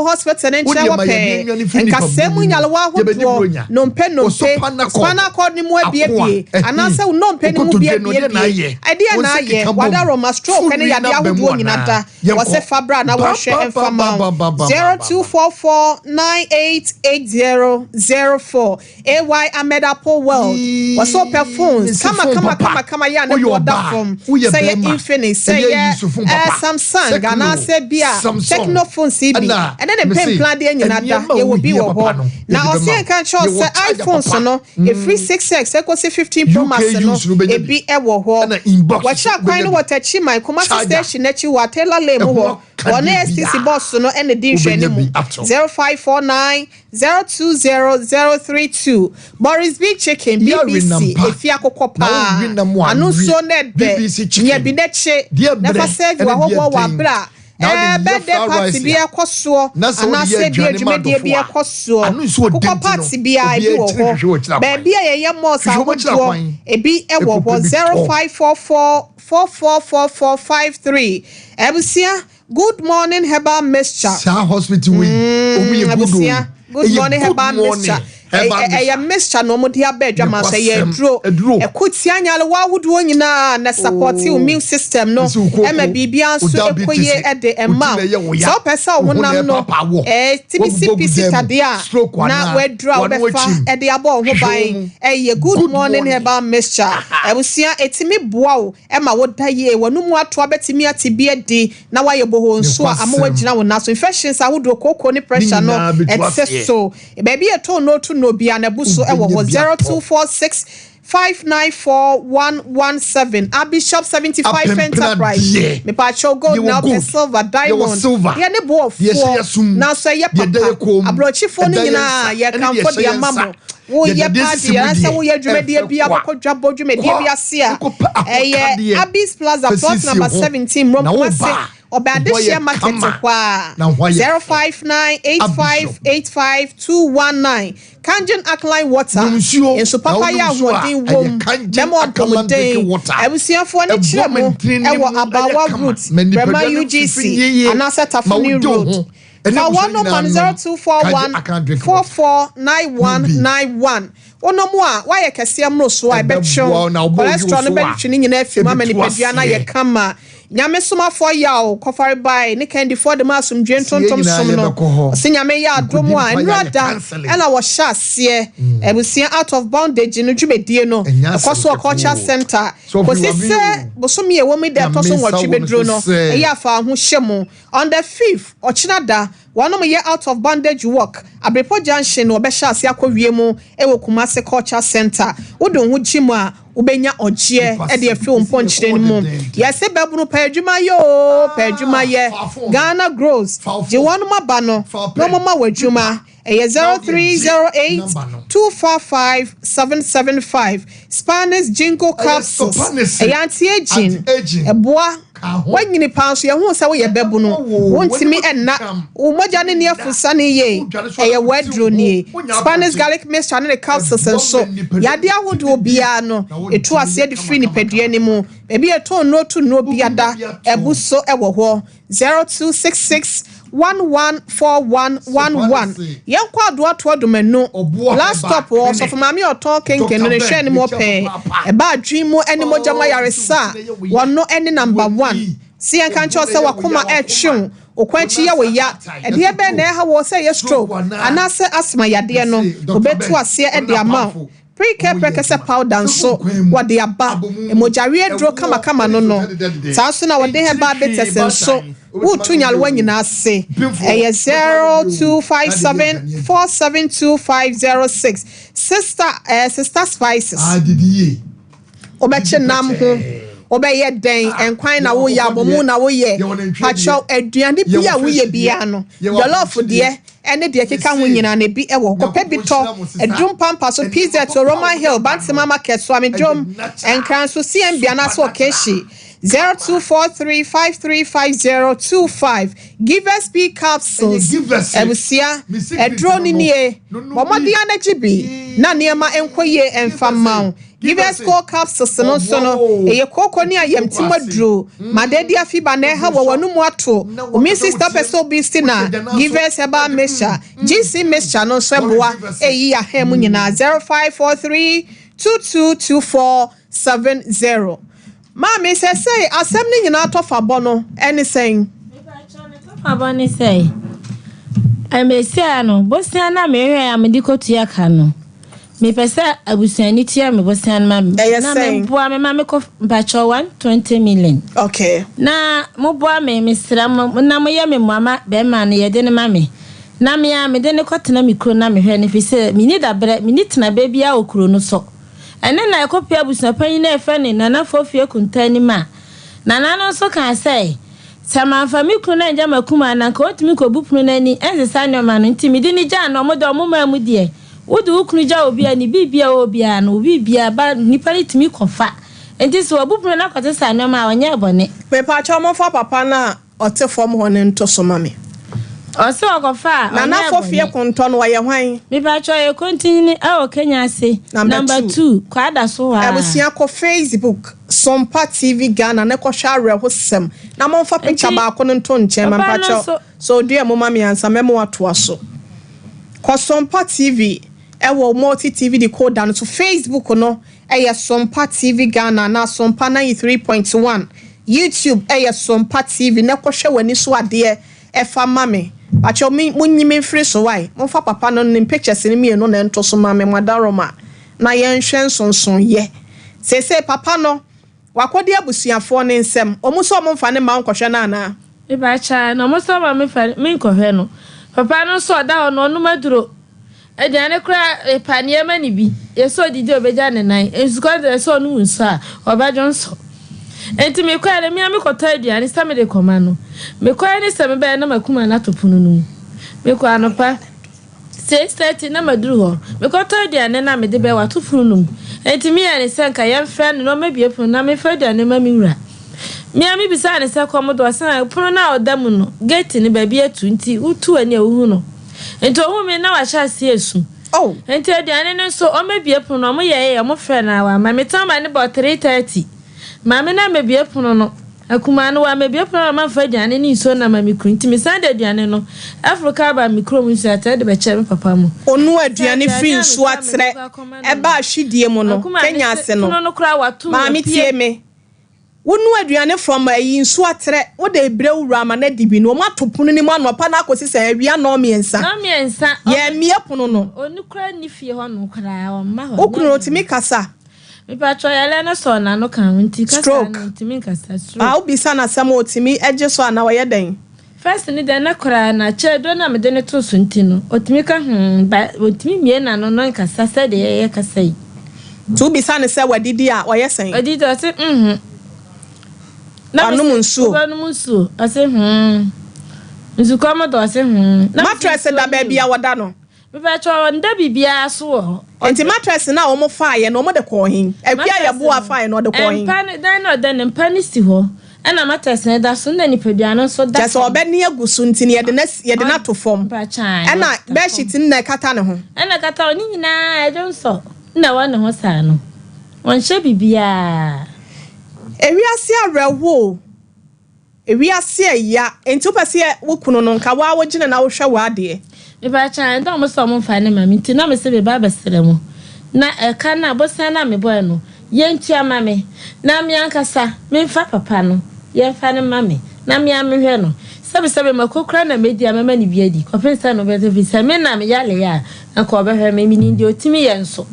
Hospital ne nche wo pe nkasemu nyalwa hodo no mpe spinal cord ni mu abiebie anase no mpe ni mu biebie idea na ye wada roma stroke ne ya de ahodo nyina da wo se fabra na wo hwe 0244988004 AY Ahmed Apple World was up your phones come ya na order from say Infinix say Samsung Ghana say bia Techno phone CB and then the pen plan dey nyina da e will be wo na o say kan show say iPhone so no e free 6x equals 15 Pro Max no e bi e wo ho wa cha kwan no watachi my commercial station na chi wa Taylor Lane ho one STC boss no and the 0549 020032 Boris Big Chicken BBC efia kokopa anu so net ye bi neche never said you wa bra birthday party bi ekoso ana se bi adwumedie bi ekoso kokopa party bi ai bi wo ho ba bia ye mo sa ho ebi e wo 0544 444453 ebusia good morning Herbal Mixture hospital we good morning Herbal Mixture mixture no mo dia bedwa ma say ye duro ekotia nyale wa hudo nyina na support immune system no ma bibia so ekoye ede ema so pesa wonam no TBC tadia na we duro be fa ede abo ho ban good morning Herbal Mixture ebusia etimi boa wo ma wo daye wonum ato abetimi atibia di na wa ye boho nso ama wagina wona so infections ahudo kokko ni pressure no so baby eto no to no bia na buso ewo 0246 594117 Bishop 75 Enterprise me pa cho gold now per silver diamond ye ne bo of na so ye papa abrochi fo ni nyina ye kan fo dia mamo wo ye party answer wo ye dwumedie bia bokodwa bodwumedie bia sia Abis Plaza plot number 17 Romase Obadeshia market kwa 0598585219 Kanjin Alkaline Water in so papa ya wodin wom demo domodin ebusiafo ne kiremo ewo abawa route Brema UGC anaseta Funi road now 10241 449191 ono mo a wa ye kese amro so I bet you cholesterol no bet you nyina afima mani pedua na ye kama nyame soma for yaw kofare bai ne candy for the masum dwentontom som no se nyame ya adomo a enrada ela wo sha ase ebusia out of bondage no dwumedie no ekoso culture center kosi se bosomi e wo mi de toso nwotwe bedro no eya fa ho hyemu on the 5th ochinada one of year out of bondage work abrepo junction no be sha ase akowie mu ewo Kumasi culture center wodon ho gimu a ubenya ogie e de afi omponchire ni mu yese babunu pa adwuma ye Ghana grows je wonu maba no no mama wadwuma eye 0308245775 Spanish Jinko capsules eye anti-aging eboa wanyini panso ye hu se wo ye bebu no wontimi enna wo moja ne ne afusa ne ye eye wadro ne Spanish garlic mixture ne capsules enso yade ahodo bia no etu ase de free ni pedua ni mu ebi eto no to no biada ebuso ewo ho 0266114111 yenkwa do adomanu last stop wo so for mami oton kenken no hwe ni mo pe e ba adwin mu eni moja mayaresa wono eni number 1 si enkan cho se wakoma etwe okwanchi ya we ya ede be na ha wo se ye stroke anase asma yade no obetu ase e de ama pre-care prekese powder nso wade aba emojare dro kama no sanso na wade Herbal betes nso wutu nyalwa nyina ase eye 0257472506 sister spices obeche nam ho obeye den enkwan na wo ya bomu na wo ye pacho aduane bia wo ye bia no jollof de ene de keka ho nyina na bi ewo kope bito edrum pampa so pizza to Roman Hill Bantima market so amedrum enkran so CMB na so keshi 0243535025 give us B capsules ebusia edroni nie bomodi anachi bi na niema enkoye enfamma give us core capsules no so no eye koko ni ayemtimadro madedi afiba na ha wonu mu ato o mi sister person bi stina give us Herbal mixture GC mixture no so boa eyi ahemu nyina 0543222470 Mama say assembly nyina to fa bono anything abani say I may say no bosia na me hwe am di kotua ka no me pesa abusuani tia me bosia na me boa me mama ko bacho 120 million okay na mo boa me mesra na mo ye me mama be ma na ye de ne mame na me ya me de ne kotena mikro na me hwe ne fi say me ni da bre me ni tena ba bia okuro no so ene na ekopia abusuapan na efe ne nana fofie kuntani ma nana no so kan say sama fami kunu na nja makuma na nka otimi ko bupunu na ni ensesa ne ma no ntimi di ni ja no mo do mo ma mu die wudu ukunu ja obi ani bibia obi ano bibia ba nipa ni timi kofa enti so bupunu na kwate sa ne ma onye bone me pa cha mo fa papa na ote form ho ne nto so mame Oso okofa nana fofie kunto no ye hwan me ba cho e continue o Kenya ase number 2 kwada so wa abusia ko Facebook Sompa TV Ghana na ko hware hosem na mo fa picture ba ko nto nche man pa cho so dua mo mami ansa memo ato aso ko Sompa TV e wo multi TV decoder no to Facebook no e ye Sompa TV Ghana na Sompa 93.1 YouTube e ye Sompa TV na ko hwe wani so ade e fa mame Pacho munyime free so why mo fa papa no nim pictures ni me no na ento so ma me madaroma na ye nhwe nsonson ye se papa no wakodi abusuafo ne nsem omuso mo mfa ne ma nkohwe na ana e ba cha no mo so ma me fa me nkohwe no papa no so da no no maduro e de ane kra panie ma ni bi ye so didi obeja ne nan e suko de so no nsa obajo nso enti me kwa le mi amikoto aduane sta me de koma no me kwa ni se me be na makuma na topunu no me kwa no pa 6:30 na maduru ho me koto aduane na me de be wa tofunu no enti mi ya ne senka ye friend no me bie funu na me fa aduane ma mi wura mi ami bisa ne se komo do san pono na odamu no gate ni ba bie tu nti utu ani ewu no enti ohu me na wa sha se esu oh enti aduane no so o me bie funu no mo ye mo friend na wa ma me tan ma ne bo 3:30 Mama na mebie pono no akuma no wa mebie pono ma fa aduane ni so na ma mikro ntimi sande aduane no Africa ba mikro mu so atade be che me papa mu onu aduane free so atre e ba hwidie mu no Kenya ase no no kra watu ma mi tie me wonu aduane from nsu atre wo de brew rama na dibi no ma topunu ni ma no pa na akosi se awia no miensa ye mie pono no onu kra ni fie ho no kra o ma ho okunu otimi kasa me pa tro yele na so na no kan nti kasa ntimi kasa stroke obi sana sam otimi eje so na wo ye den first ni de na kra na chedo na me de ne to so nti no otimi ka otimi mie na no no kasa se de ye kasa yi tu bi sana se wadidi a wo ye sen wadidi o se na no munsu ase nsu kama do ase mattress da ba bia woda no me pa tro nda bibia so ho enti mattress na wo mo faaye no mo de ko hin akua ye bo afaaye no de ko hin empa dan no de ne mpa ni si ho na mattress na da so na nipadua no so da just obe ne agusu enti ne ye de na to form na be sheet na kata ne ho na kata oni nyina e don so na wa ne ho sa no won hye bibia ewiase arewo ewiase ya enti opese wokunu no nka wa wogine na wo hwe wa de me ba chan da mo so mo fa ne mami nti na me se be ba basere mo na eka na bosa na me boy no ye ntua mame na me ankasa me fa papa no ye fa ne mame na me amehwe no sebe makokra na media mama ni biadi ko pensa no be se me na me yale ya nka obehwe me ni ndi otimi ye nso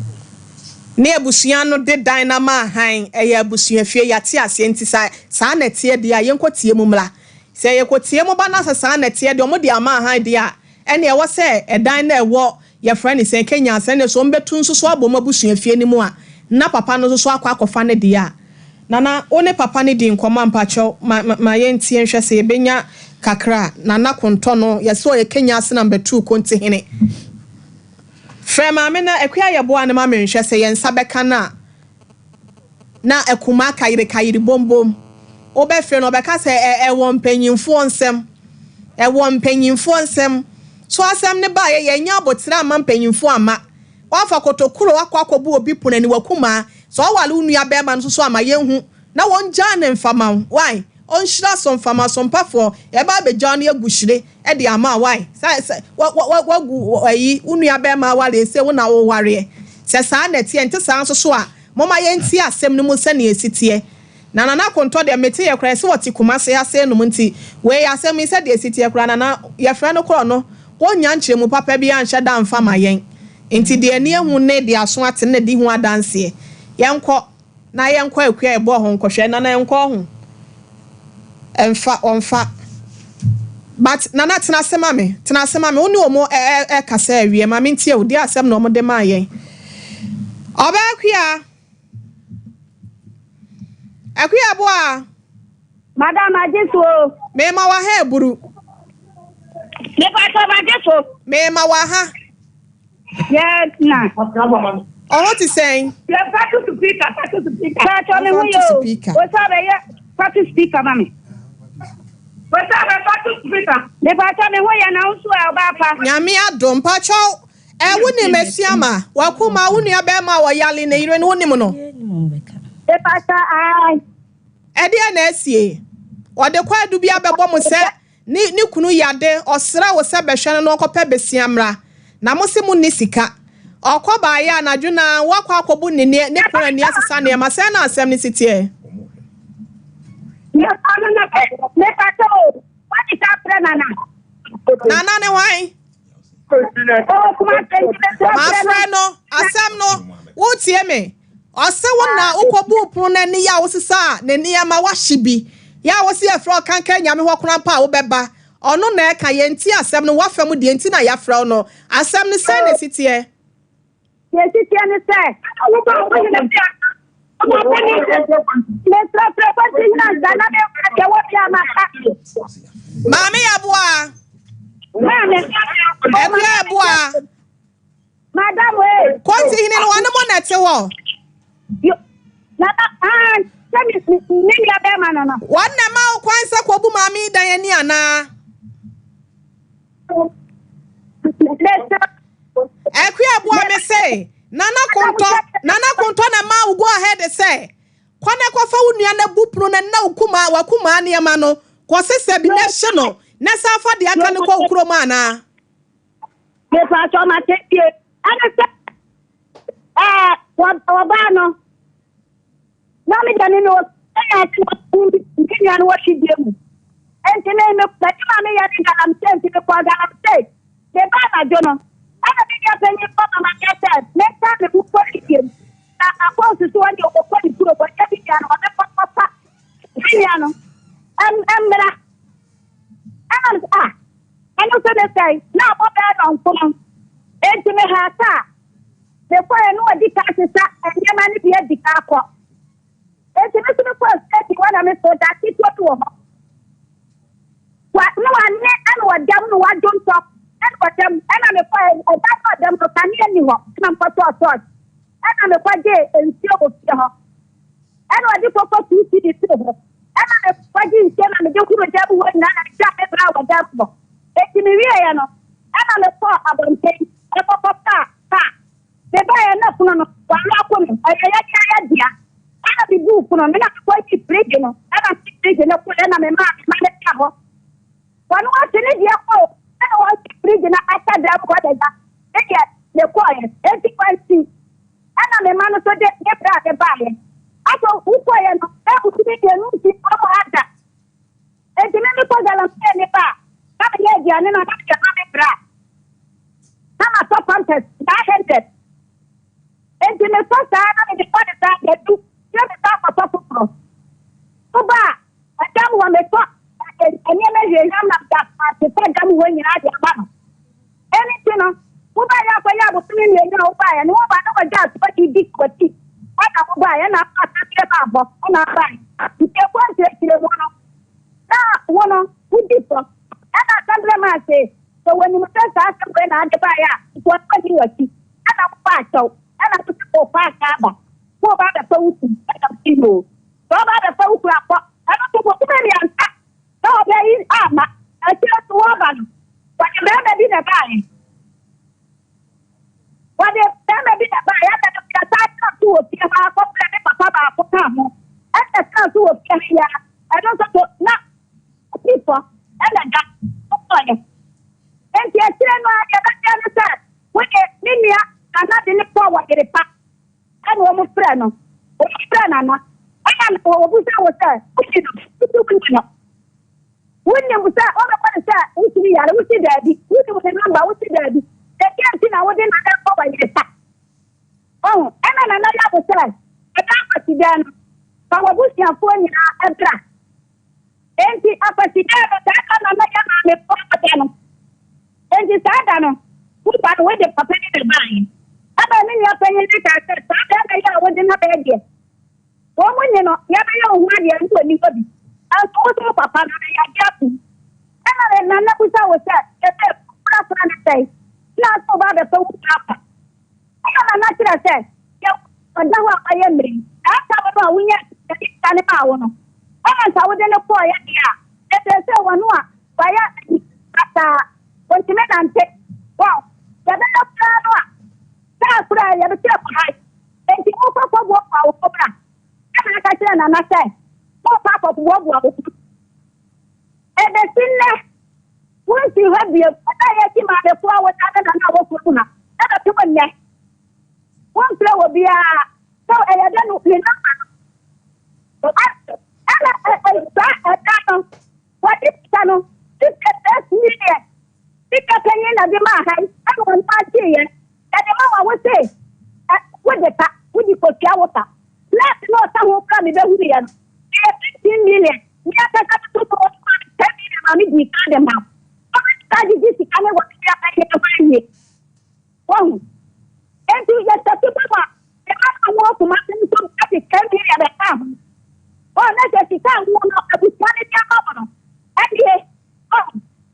ne abusua no de dynama han eye abusua fie yate ase enti sa na tie de a yenkotie mu mla se yekotie mu ba na sa na tie de omo de ama han de a ene e wo se edan na ewo ye friend se Kenya se ne so mbetu nsuso abom abusua fie ni mu a na papa no so akwa ne de a nana one papa ne di nkoma mpacho ma yentie nhwe se ebenya kakra nana konto no ye so ye Kenya se na mbetu konti hene Frema amena ekwa yebo ane ma menhwe se yensa beka na ekuma kayire bombom obefe no beka se ewon panyimfo nsem so asem ne ba ye nya abotira ama panyimfo ama wafa kotokuro akwakobu obi punani wakuma so wale unua bema nso so ama yenhu na won ja ne mfama why on shira some fama some pafo e ba be ja ne aguhire e de ama why wagu ayi unua bema wale se wo na wo ware se sa na tie ente sa nso so a moma ye nti asem no mu se na esitie na konto de meti ye kra se woti kuma se ase no nti we asem se de esitie kra na ye fra no kro no wonya nkyere mu papa bi anhye da mfa ma yen enti de ani ehu ne de aso ate ne de hu adanse yenko na yenko akua ebo ho nkohwe na yenko ho emfa onfa but nana tena sema me oni omo kasa awie ma me ntie odi asem na omo de ma yen obakua boa madam ajeso me ma wa ha buru me pa to ajeso me ma wa ha yes na what is saying you have to speak ka to me hu yo o sabe ya to speak mami o sabe to speak me pa to me hu ya na unsu e ba pa nyame adom pa cho woni mesiama wakuma woni abema wa yale na ire no woni mo no e pa ta ai ede na asie ode kwadu bia bebo mo se ni kunu yade osra wo se behwe no kopa besiamra na mo se mu ni sika okoba ya na dwuna wakwa akobu ne kura ni asesa ne ma se na asem ni sitie me pa to what is that nana ne why oh kuma ma friend no asem no wo tie me ose wona ukobu pru na ni ya wosisa na ni ya ma wahyebi ya wosi afro kanka nyame ho kran pa wo beba ono na eka ye nti asem no wafam de nti na ya fra no asem no se na sitie ye sitie ne se wo ba wo ne bia o ba ni le tra pa ti na dana be ka wo bia ma ka mami ya boa mami boa madam we kwoti hine no wane mo na te wo yo na sami ni ya be ma no wanna ma kwansa kwobu mami dan ani ana ekwa boa me say nana konto na ma go ahead say kwana kwafa unua na bupro na wakuma ne ma no kwosese bi na hye no na safa de aka ne kwa okuro ma ana me pa so ma te ana se wa ba no na mi dani no continue and what she did. And the name of the money I'm sent to the father of state. The Baba Jono. I don't think you're paying for my cat. Next time the book for him. I'm supposed to one your body to a every year on the papa. Piano. I know so they say, now what bad on phone. And to me, her before I know a dictator and your man be a dictator. And to me, the first step, one of me for that is what to her. What no one and what them no one don't talk. And what them and I'm a fire or back for them to can anyone. Come for thought. And I'm a fire and still with her. And what you propose to see the silver. And I'm a fire in Ken and the Joku Jabu and not a jack and our devil. It's me, and I'm a fire about things. And papa. The buy enough on one I can't idea. I be good for me not quite breaking. I don't think they put an amount of cover. One was in India. Oh, I want to bring in after that. What I got. They get the quiet, every see. And I'm a man so they get back and buy it. I thought who quiet, that would be the new that. And the members are saying it back. Come here, and I'm not going to I'm a top contest. I had and in the first time, I'm in the first time that you get the top of top. So bad. I tell one the top. And you measure him like that. I said, I'm going in at your mama. Anything, who buy up a yard of 3 million, buy and one by no just what you did for tea. I can buy and I'm not on our buy. You can want to the one. Now, one who did so. And I can't say. So when you first ask them when I buy it was 20 years. And I'm fast so. And I took for 5 hours. What about the phone? So about the phone, I don't know what many and so there is armor. I just woman. But the man did a buy. What the man did a buy, I had to come to a few hours of Papa for come. And the come to a few years. I don't know not people and I got and the children understand. When you I'm not in the forward in the pack. I know my friend. And I'm was there. William was there. All the money said, we see daddy. We can remember, we see daddy. They can't see now what they not over in the pack. Oh, and then another was there. I can't see them. But what was your phone in our address? And the upper see there, but I can't make a man. And the Sadano, who by the way the papa in the mind. I'm in your opinion, I wasn't a bad idea. One when you know, you're not to anybody. I'll go to Papa, I got you. And I never was that. Say, not so bad as old Papa. I'm not sure I said, but now I am me. After we yet, it's an hour. I was in a boy, yeah. There's so one more. By when you met and take, wow, the better. That's what I have a high. And the offer for what our program. And I said, and I said, what part of what was and the thing once you have the I the flower other than our fortuna. Never took a neck. One flower be so I don't know. But I what is channel? This is million. Pick up any of the man. I don't want and the mama would say, with the pack, with the water. Let's know someone come in the million. 15 million. We have to come to 10 million money. We can't them now. How much time is this? I know what we are going to find here. Oh, and you just have to come up. The man walk to Martin to 10 million at a time. Oh, let's just tell one of the planet. And yes, oh,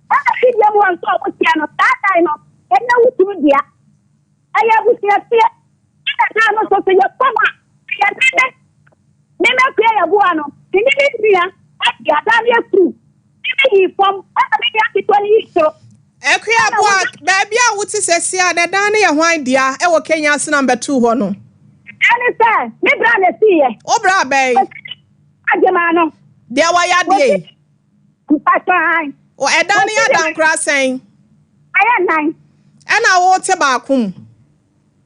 I see them one so with piano that I know. And now we do it. I have with your fear. I know so your papa. I have never play a guano. The minute we are at the Adalia too. Maybe from 20 years so. Equia boy, baby, I would say, the Dania wine dear, I will Kenya's number 2 one. And it's there, me brother see it. Oh, bra, babe. Ajamano. There why I did. Fine. Or a Dania down crossing. I am 9. And I want about whom.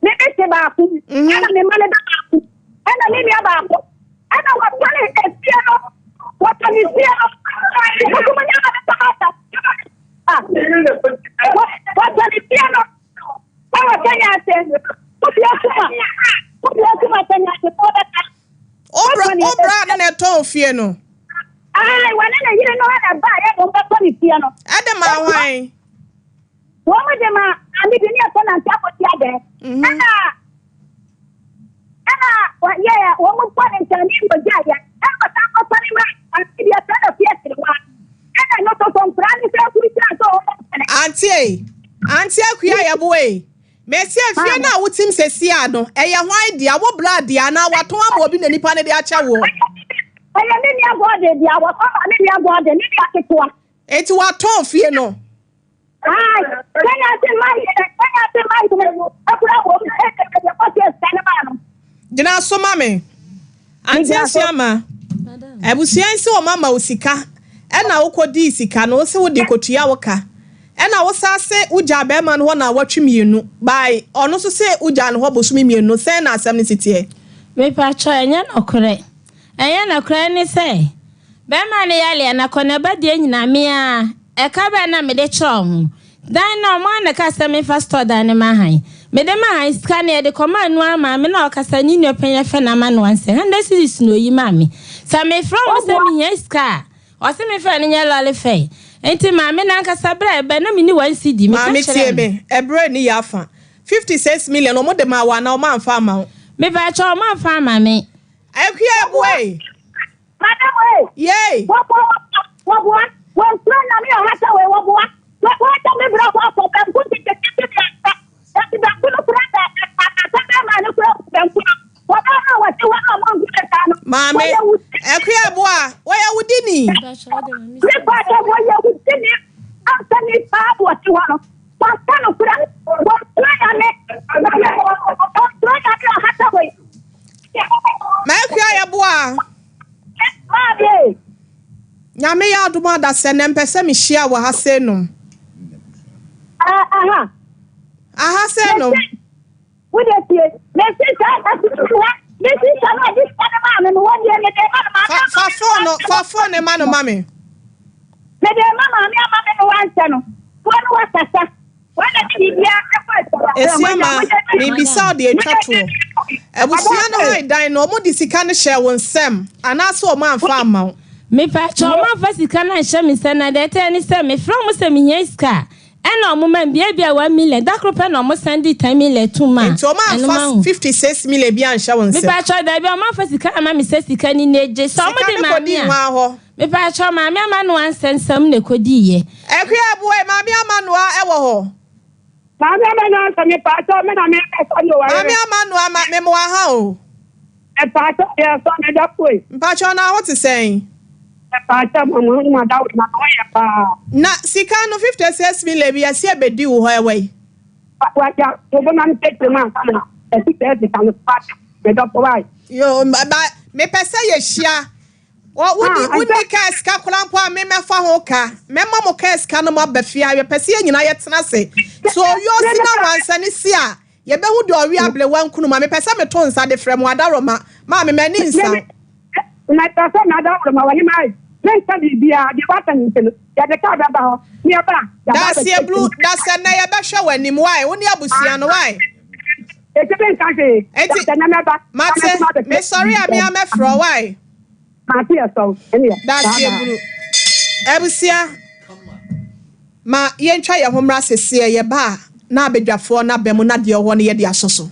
Maybe about whom. And I'm the money about whom. And I need about whom. And I was telling a piano. What can you see? What can you see? What can you say? Obra na to fie no. Ai, wana na yire no na ba ya go ba ni fie no. Ade ma hwan. Wo mo de ma ani bi ni ato na nta ko ti ade. Wa ya wo mo kwa ni tani mo ja ya. Ko ta ko pa ni ma ani bi ata na fie ti wa. No to so mprani se ku ti ato. Auntie akua ya boy. Mesi afie na wotim sesia no eye hwan dia wo blood dia na wato ama obi na nipa ne de acha wo. Eye ni ni agode dia wo ko ni ni agode ni dia ketua. Eti wato fie no. Ai, kanya se mai to akura wo e ko ti stand ba no. Dina so mame. Auntie asiama. Ebusuan se o mama osika. E na wokodi sika no se wo de kotua wo ka. Ena wo sase uja be man ho na watwe mienu bai ono so se uja no ho bosumi mienu se na asem ni sitie me pa cho enya na kore ni se be man yale na kone ba de nyina me a e ka be na me de chom dan na mo na ka se me fasto dan ne ma han me de ma han scan e de koma anu ama me na okasa ni nu penya fe na ma no anse hande sis no yi ma me sa me from se me nya ska o se me fe ni nya lale fe enti maame na nkasa bra ebe na me ni 1 CD me maame tie me ebre ni yafa 56 million o mo de ma wa na o ma mfa ma me ba cha o ma mfa ma me akua boy Madam we yey wo na me o hata we wo ta me bra wo be ku ti ta ti da ku no kura da ta ma no kura be ku wo na wa ti wo na mo ngu ta no maame akua boa wo ya wudini Ripa ta wo ya wudini anta ni pa wo ti wo no pa ta no kura wo na me hata we ma akua ya boa nyame ya aduma da se ne mpese me hia wo ha se no aha se no wo de tie me se ta me se ta no dis ta ma me wo de me de ma fa phone ma no mame me de mama me ama me no wansa no wo no wasasa wo na di bia esiama ni bisa de atwato ebusia no hai dan no mo di sika ne hye won sem anaso o ma mfa ama me pa cho ma fa sika na hye me se na de te ni se me from se me nya sika ena o mo man bia 1 million dakrope na o mo send 10 million to ma enti o ma fa 56 million bia hye won sem me pa cho da bia o ma fa sika ama me se sika ni neje so mo de ma mi me pa cho ma me ama no ansensam ne kodi ye ekwa boy ma me ama no a ewo ho Mami amana sa me pato me na me so no wa. Mami amanu ama me mo ha o. E pato e so me da foi. Mpacho na what saying? E pato mo ma da na no ya pa. Na sika no 56 million bi ase abedi wo ho ewe. Wa ja to bo na me te ma sana. E si te de kan pato me da foi. Yo ba me pese ye hia. Wodi kas ka krampo a me mefa ho ka. Me ma mo kas ka no ma bafia ye pese ye nyina ye tena se. So yo si na wansa ni si a ye be hu de ori able wankunu ma me pese me to nsa de frem wadaro ma me mani nsa. Na ta so na da ma wa ni mai. Me nsa di bia de wata ni tenu. Ya de ka ba ho. Ni abra. Da se blue da se na ye be hwe wanim wai. Woni abusia no wai. E te ben ka ke. Da na me ba. Mate me sorry a me amefro wai. That's your blue. Ebusia ma yentwa ye homra sese ye ba na abedwafo na bemu na de ho ne ye de asoso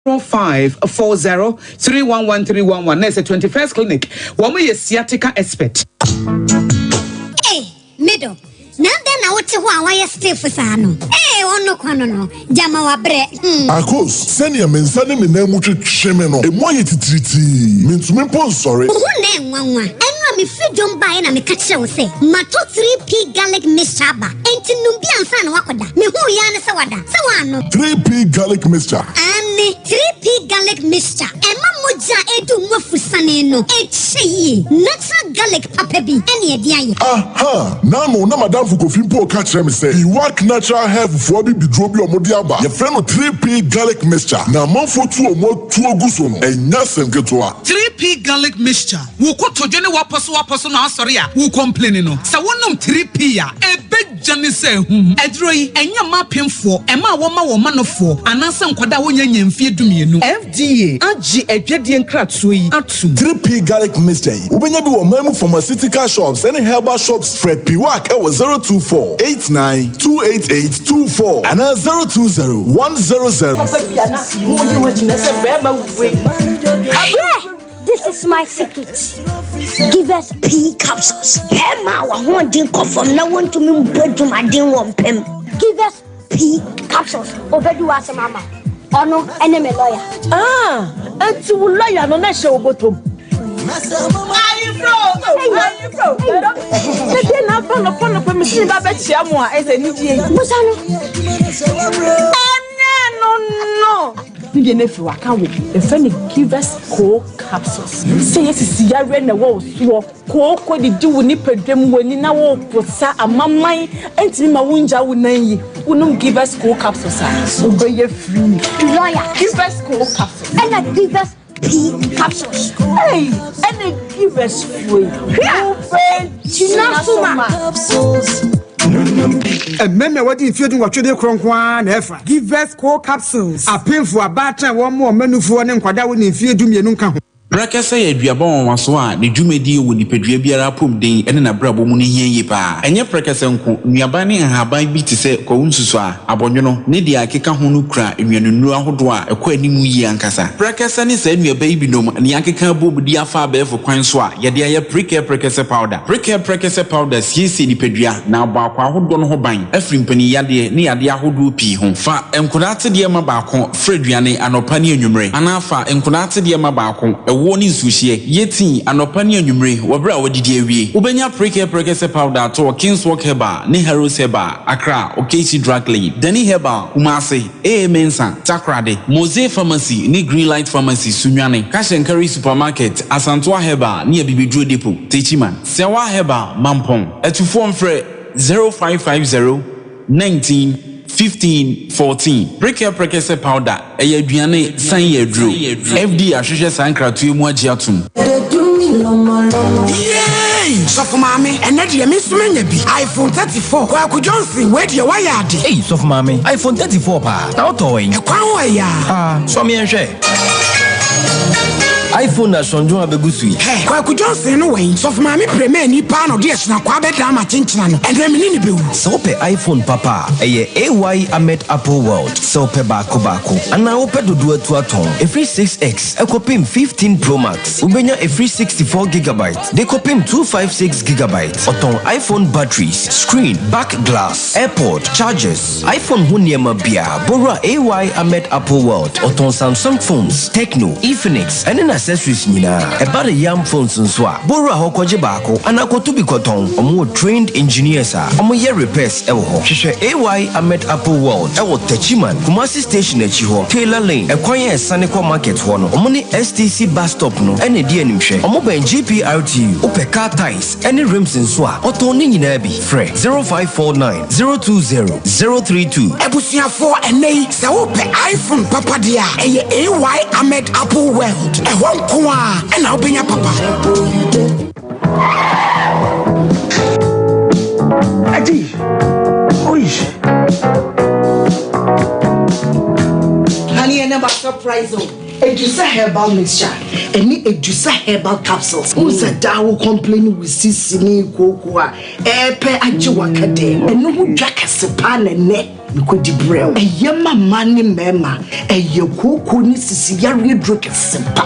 0540311311. That's the 21st clinic. Woman is sciatica expert. Hey, middle. Now then, I want to why still for Sano. Hey, on no quanono, Jamawa bread. Akos, send your men, send him in name which Shemeno, a moye triti. Means me pon sorry. Who name one? And me free don't buy and I catch you say. Mato 3P garlic mixture. Ain't Numbian San Wakoda. Me who yana sawada. Sawano. 3P garlic mixture. And 3P garlic mixture. Emma Moja edu wafusaneno. Echi. Natural garlic papebi. Any idea? Aha. Nano na madam Fukofimpo catch me say. He work natural hair for be drobi or modiaba. Your friend of 3P garlic mixture. Na man for 2 or more 2 guson. And yasen getwa. 3P garlic mixture. Wuko tojene wapaso na sorry ya. Wu complain no. Sa wonum 3P ya. Ebe jani se edroi enya mapemfo. Ema woma no fo. Anansa nkwada wonya nyemfie dumienu. FDA agi edwedie nkratso yi atum. 3P garlic mixture. Ubenya bi wo mamu pharmaceutical shops and herbal shops Fred P. Work 024-89-288-24 and 020-100. This is my secret. Give us P capsules. Pema, I want to come from now on to me bread to my din one pem. Give us P capsules. Obedu as a mama. Oh no, enemy lawyer. And to lawyer no na show bottom. Are you from? No. You nephew, I can't wait. The friend give us cold capsules. Say yes, see, I ran the walls. Cold, what did you nip them when you now put a mamma and Tima Winja would name you. Give us cold capsules. So go you free. Lawyer, give us cold capsules. And I give us P capsules. Hey, and they give us free. Capsules. And men what if you do what you do, Cronkwan, Efa. Give us core capsules. A pin for a batter, one more menu for an inquada when if you do me nunca. Brakasa ya duabon waso a ne dwumadi wo nipadua biara pom den ene na brabo mu ne hianye pa enye brakasa nko nuaba ne haban bi te se kwunsusu a abonwono ne dia akeka ho no kura enwanunu ahodo a ekọ animu yi ankasa brakasa ne sa nuaba bi nom ne akeka bobudi afa abefo kwan so a ye dia ye brakasa powder siesi nipadua na abakwa ahodo no ho ban afrimpani yade ne yade ahodo pi ho fa enkodate de ma baako freduane anopa ne anwumre anafa enkodate de ma baako woni sushie yeti anopani anwumre wobra wodidi awie ubenya prekese powder to Kingswalk Herbal ne Heroes Herbal Accra Okesi Drug Lane Dani Herbal Kumase Mensa Takrade Mose Pharmacy ne Greenlight Pharmacy Sunwane Kashenkari Supermarket Asantwa Herbal ne Bibidro Depot Techiman Sewa Herbal Mampong etufo mfre 0550 19 15-14 prekese powder aduane san yedro FD ahwehwe sankratu emu agiatum So for mommy, and that you miss me iPhone 34. Kwaku Johnson, where do you wire? Hey, so for mommy, iPhone 34 pa. Now towing. So me and share. iPhone na sonjo abegusui. Hey, Kwaku Johnson no way. So for mommy premier ni pa no DS na kwa beta ma chinchina no. And remi ni bewu. So pe iPhone papa. Eye AY Ahmed Apple World. So pe bako. Ana ope dodo atu aton. A free 6X. Ekopim 15 Pro Max. Ubenya a free 64 gigabytes. They kopim 256 gigabytes. Oton iPhone batteries, screen, back glass, AirPod, chargers. iPhone huniema bia. Bora AY Ahmed Apple World. Oton Samsung phones, Tecno, Infinix, and then accessories nina. About a yam phones and swa. Bora hokoje bako. Anakotu bikoton. Omo trained engineers are. Omo ye repairs ewo. Shisha AY Ahmed Apple World. Ewo Techiman. Kumasi station echiho. Taylor Lane. Ekwanyen Saniko Market hono. Omo ni STC bus stop no. Ene di animshe. Omo ben GPRT. Ope car ties. Any rims and swa. Oto ni nyinabi. Fre 0549 020 032. Ebusia for ene. Se ope iPhone papa dia. Eye AY Ahmed Apple World. Kwa ena obenya papa. Adi. Oish. Honey, I never surprise you. Edusa herbal mixture. Any Edusa herbal capsules. Who's a dawo complaining with sisini kokwa. Epe ajiwakade. Enu who draka sepane ne. ko di brew eye mama ni mema eye koko ni sisi yare drink simpa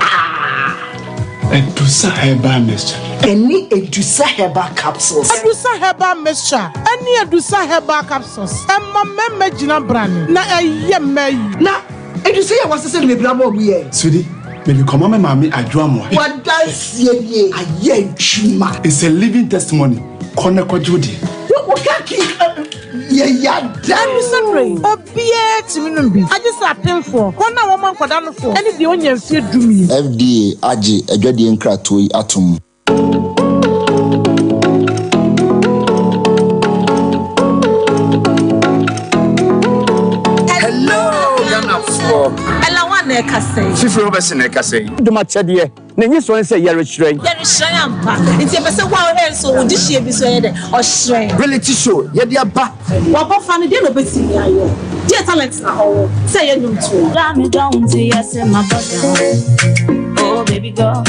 Edusa Herbal mixture. Any Edusa Herbal capsules. Edusa Herbal mixture. Any Edusa Herbal capsules. Emma meme jina brand. Na eye me. Na Edusa ya wase se me bia mo ye. Sudi, me be come mama adwamo. What dance ye aye chuma. It's a living testimony. Kone kwajudi. What can yeah, damn sorry. Obie timinum bi. I just append for. Kona woman kwada no for. Any the onye fie dumi. FDA age adwade nkratoyi atom. Hello, Ghana for. Ela wane kase. Sifre obese na kase. Duma chede. Na nyi so nse yare chire. Yare chire ampa. Nti e pese wa o so wo di hie bi so ye de. O chire. Reality show. Ye dia ba. Wa bo fa ne de no beti mi ayo. Dear talent na ho. Say ye nyum to. Got me down to yes in my body. Oh baby girl.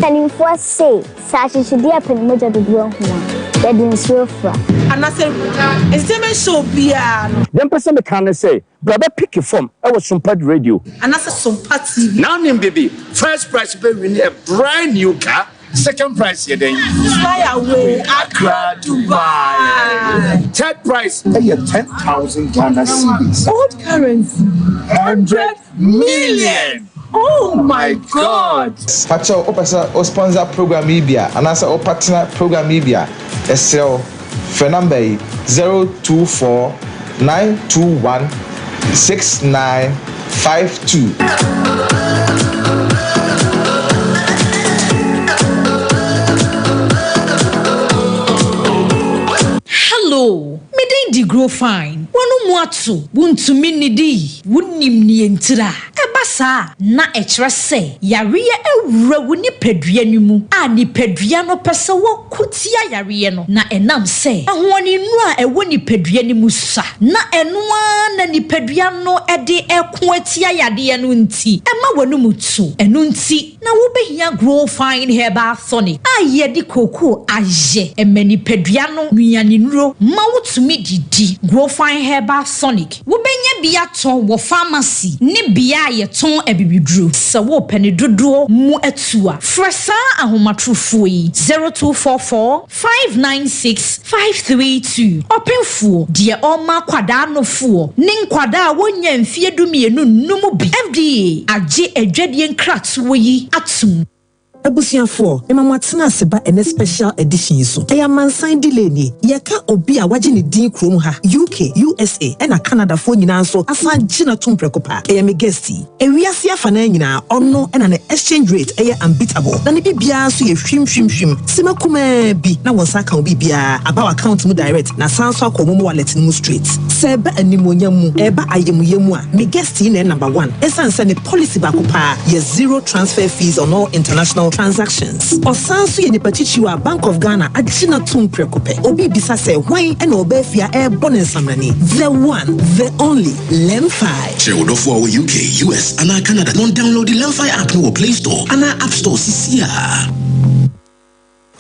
And for say, such as you dear pen moja the ground one. That didn't so far. And I said, it's them so piano. Then person can say, brother pick a form. I was Sompa radio. And I said Sompa TV. Now name baby. First prize pay win a brand new car. Second prize here then. Fly away, Accra, Dubai. Third prize, 10,000 Ghana cedis. Old currency, 100 million. Oh my God! Pacho, o sponsor program Ibia, and as a partner program Ibia, SL for number 024 921 6952. Hello, me dey grow fine. Wonu mu atu, wuntumi nidi, wunim ni entira. Ebasa na echre se, yare ewura woni padua nimu. A ni padua no pese wo kutia yare no. Na enam se, ahoni nu a ewo ni padua nimu sa. Na enua na ni padua no ede eko atia yade no nti. Ema wonu mutu, enu nti. Na wo behia grow fine herbal tonic. A ye di koko aje. Emeni padua no nuane nuro. Ma wotumi didi grow fine herbal sonic wo benya bia ton wo pharmacy ne bia ye ton abibidru se wo pene dodo mu atua fresa ahomatrofo yi 0244 596 532 openfo de oma kwada nofo ne nkwada wonya mfie dumienu numu bi FDA age adwadie nkratowo yi atum Ebusiafo, emamwatena seba ene special edition so. Eya mansan delay ni. Yeka obi a waje ni din krom ha. UK, USA, ena Canada fo nyina so. Asan jina tumprekopa. Eya me guesti. Ewiase afana nyina ono ena ne exchange rate eya unbeatable. Na ne bibia so ye hwim. Sima kuma bi na wonsa kan obi bia aba account mu direct na sanso akomo wallet mu straight. Seba animonyam mu eba ayemuyemu a me guesti na number 1. Esanse ne policy bakopa ye zero transfer fees on all international transactions. Osanso ye nepatichiwa Bank of Ghana adina tum prekope. Obi bisa se why and obefia air bonus samrani. The one, the only Lemfi. Chewodo for UK, US, and Canada. Don't download the Lemfi app no Play Store and App Store CCA.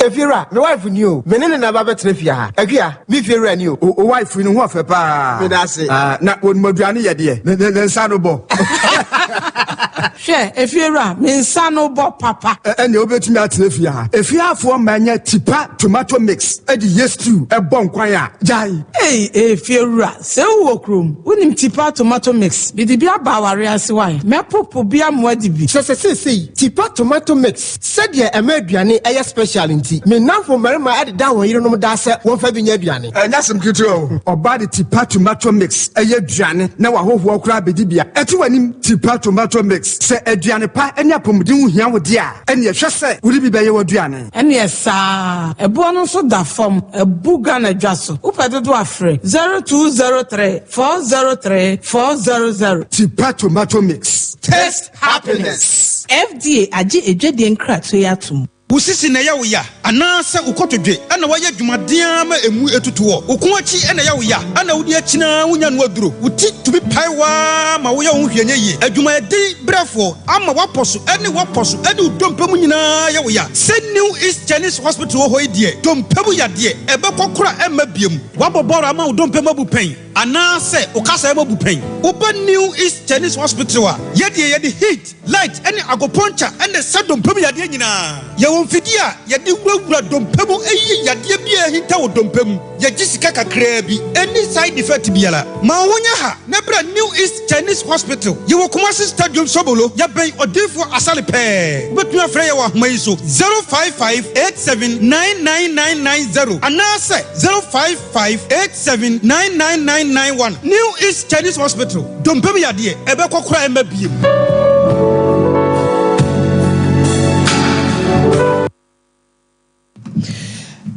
Efira, my wife knew. Menene na baba trefia ha. Akua, mi fira ni o wife ni ho afa pa. Me da se. Na won maduane ye de. Ne nsa no bo. Hwe, Efira, me nsa no bo papa. Ene obetumi atrefia ha. Efia afo manya tipa tomato mix. E di yestu e bon kwan a. Jai. Hey, Efira, se wo krom. Wonim tipa tomato mix. Bi di bia ba ware ase wan. Me popo bia mo adi bi. Se tipa tomato mix. Se de e ma aduane e ye special nti. Me now for marima ade da won yire no da se won fa bi nya aduane. Enya sem kitu o. Oba de tipa tomato mix e ye aduane na wa hoho okura bedi bia. Eti wanim tipa tomato mix. Se aduane pa enya pomudin hu hia wo de a. Ene ye hwe se wuri bi be ye aduane. Ene esa. Ebo no so da fam. Ebuga na dwaso. Upedo do afre 0203 403 400. Tipa tomato mix. Taste happiness. FDA age edwede nkrato ya tum. Usisi na ya ana se ukotodwe ana waye dwumaden ma emu etutuo ukoachi ena ya wo ya ana wodi achina wonya no aduro uti tubi paiwa ma wo ya wo hwenye yi adwumayedi brefo ama waposo ene waposo ene udompemu nyina ya wo ya se New East Chinese Hospital ho idie dompemu ya de ebekokora emma biem waboboro ama udompemu abupen ana se ukasa ema bupen uba New East Chinese Hospital a yede heat light ene agoponcha ene se dompemu ya de nyina ya wo mfidia yede wura dompemu eyi ya de bia hinta wo dompemu ya gisika kakra bi any side effect biala ma wonya ha na bra New East Chinese Hospital ye wo Kumasi Stadium Sobolo ya ben odefo asale pe betu afre ya wa homa so 0558799990 anase 0558799991 New East Chinese Hospital dompemu ya de ebe kokora emba biem.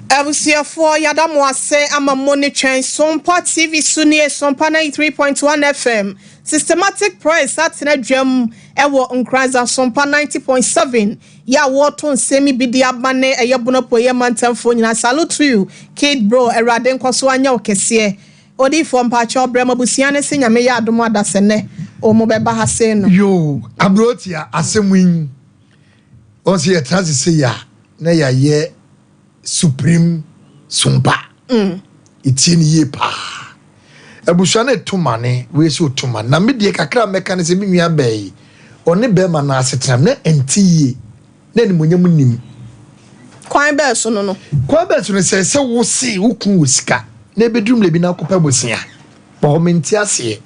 Abusiafo yadamu ase ama monitoring Sompa TV Sunie Sompa 93.1 FM systematic price atena dwam ewo nkranza Sompa 90.7 ya woto nsemi bidi abane eyebonopo ye mantamfo nyina salute to you kid bro erade nkoso anya okese odi fo mpacho brema busiane se nyame ya adomo adasene o mo beba ha se no yo abrotia asemuin onse ye transi ya na ya ye Supreme Sompa. Itini ye pa. Ebushane tumane, we so tuman. Na midye kakra mekanise mi nwa bay. One be ma na asetram na enti na ni munya munim. Kwan be so no. Kwan be so ne se wo se wo kun wo sika. Na bedrum le bi na kopa bosia. Ba menti ase.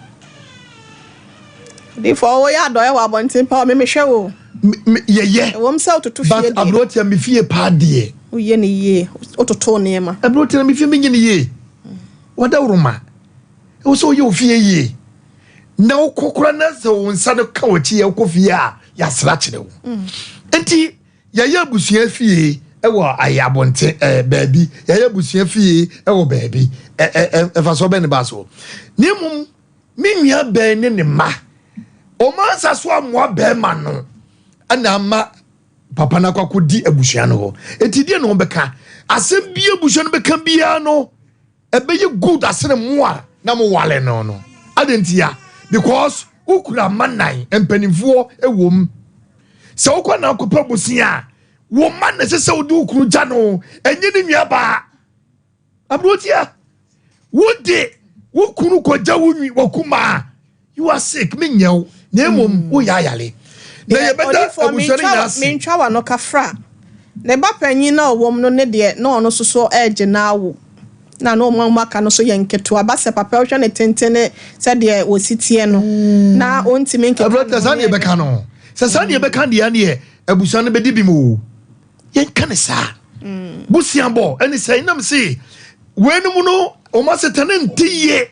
Di fo wo ya do e wa bontin pa me hwe wo. Ye. Wo msa to fie. But abrotia me fie pa de. Uye ni ye ototo nema abrotia me fie me nyine ye wada uruma wo so ye ofie ye na ukokora na se wonsa no ka wachi ye ukofie a ya sra kire wo enti ya ya busua fie e wo ayabonte baabi ya ya busua fie e wo baabi fa so be ne ba so ni mum me nua ba ne ma o ma sa so amoa ba ma no ana ma papa na kwako di abusua no ho etidie no beka asem bia abusua no beka bia no ebeye good asene moa na mo wale no adentia because ukura manan empanimfo ewom se ukwa na akopa abusua wo man na se odi ukuru gya no enye ni nua ba abrotia wode ukuru koja wunwi wakuma you are sick menyew na emom wo ya yale na ye beta abusua ni yasi mentwa wa no kafra ne ba panyin na owom no ne de na ono soso eje na awo na no maka no so yenketo abase papa hwe ne tentene se de ositie no na ontime nketo abrotia san ye beka no se san ye beka de ane abusua no bedi bi mu yenka ne sa busiambo eni say nam se wenum no o ma setane ntiye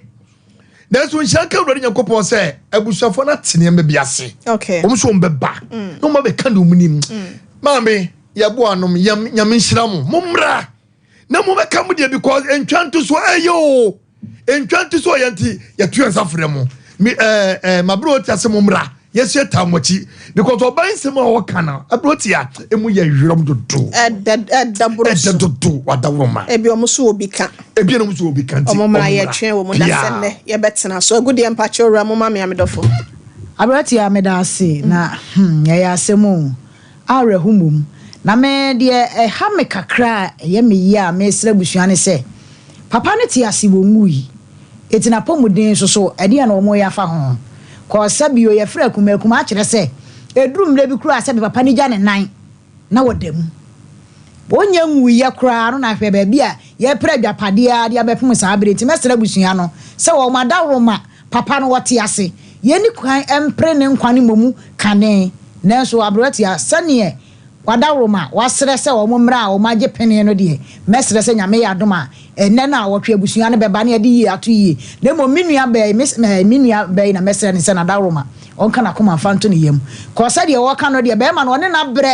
na so nshaka wura nyankopon se abusuafo na tene me biase okay o so mbeba no ma be ka no munim maame yabo anom nyame nhira mo momra na mo be ka mo de because entwanto so ayo entwanto so yanti ya tuansa frɛ mo mabro tiase momra yes yet tamochi because oban sem o kana abrotia emu ye hwirom dodo dodo wadawroma ebi omuso obika ebi no muso obika nti omomra ye twen wo mu da senne ye betena so good ye mpache ora mo mama ya medofo abrotia medase na ye asemu arehumum na me de ha me kakra ye me yi a me sra busuane se papa ne ti ase wo ngui etina pomuden so ade na omo ya fa ho ko sabio ye fra kuma akire se edrum le bi kura se papa ni gya ne nan na wodam bonya nwu ye kura no na hwe ba bia ye pra dwapade a de abepem sa abreti mesra busua no se wo madawroma papa no wote ase ye ni kwan empre ne nkwane momu kane nanso abrotia sane wadawroma wasre se wo mmra wo magye pene no de mesre se nyame ya doma enne na wotwe busua ne beba ne de yi ato yi na mo minua be minua be na mesre ne se na dawroma onka na koma fanto ne yam ko se de wo ka no de be ma no ne na bre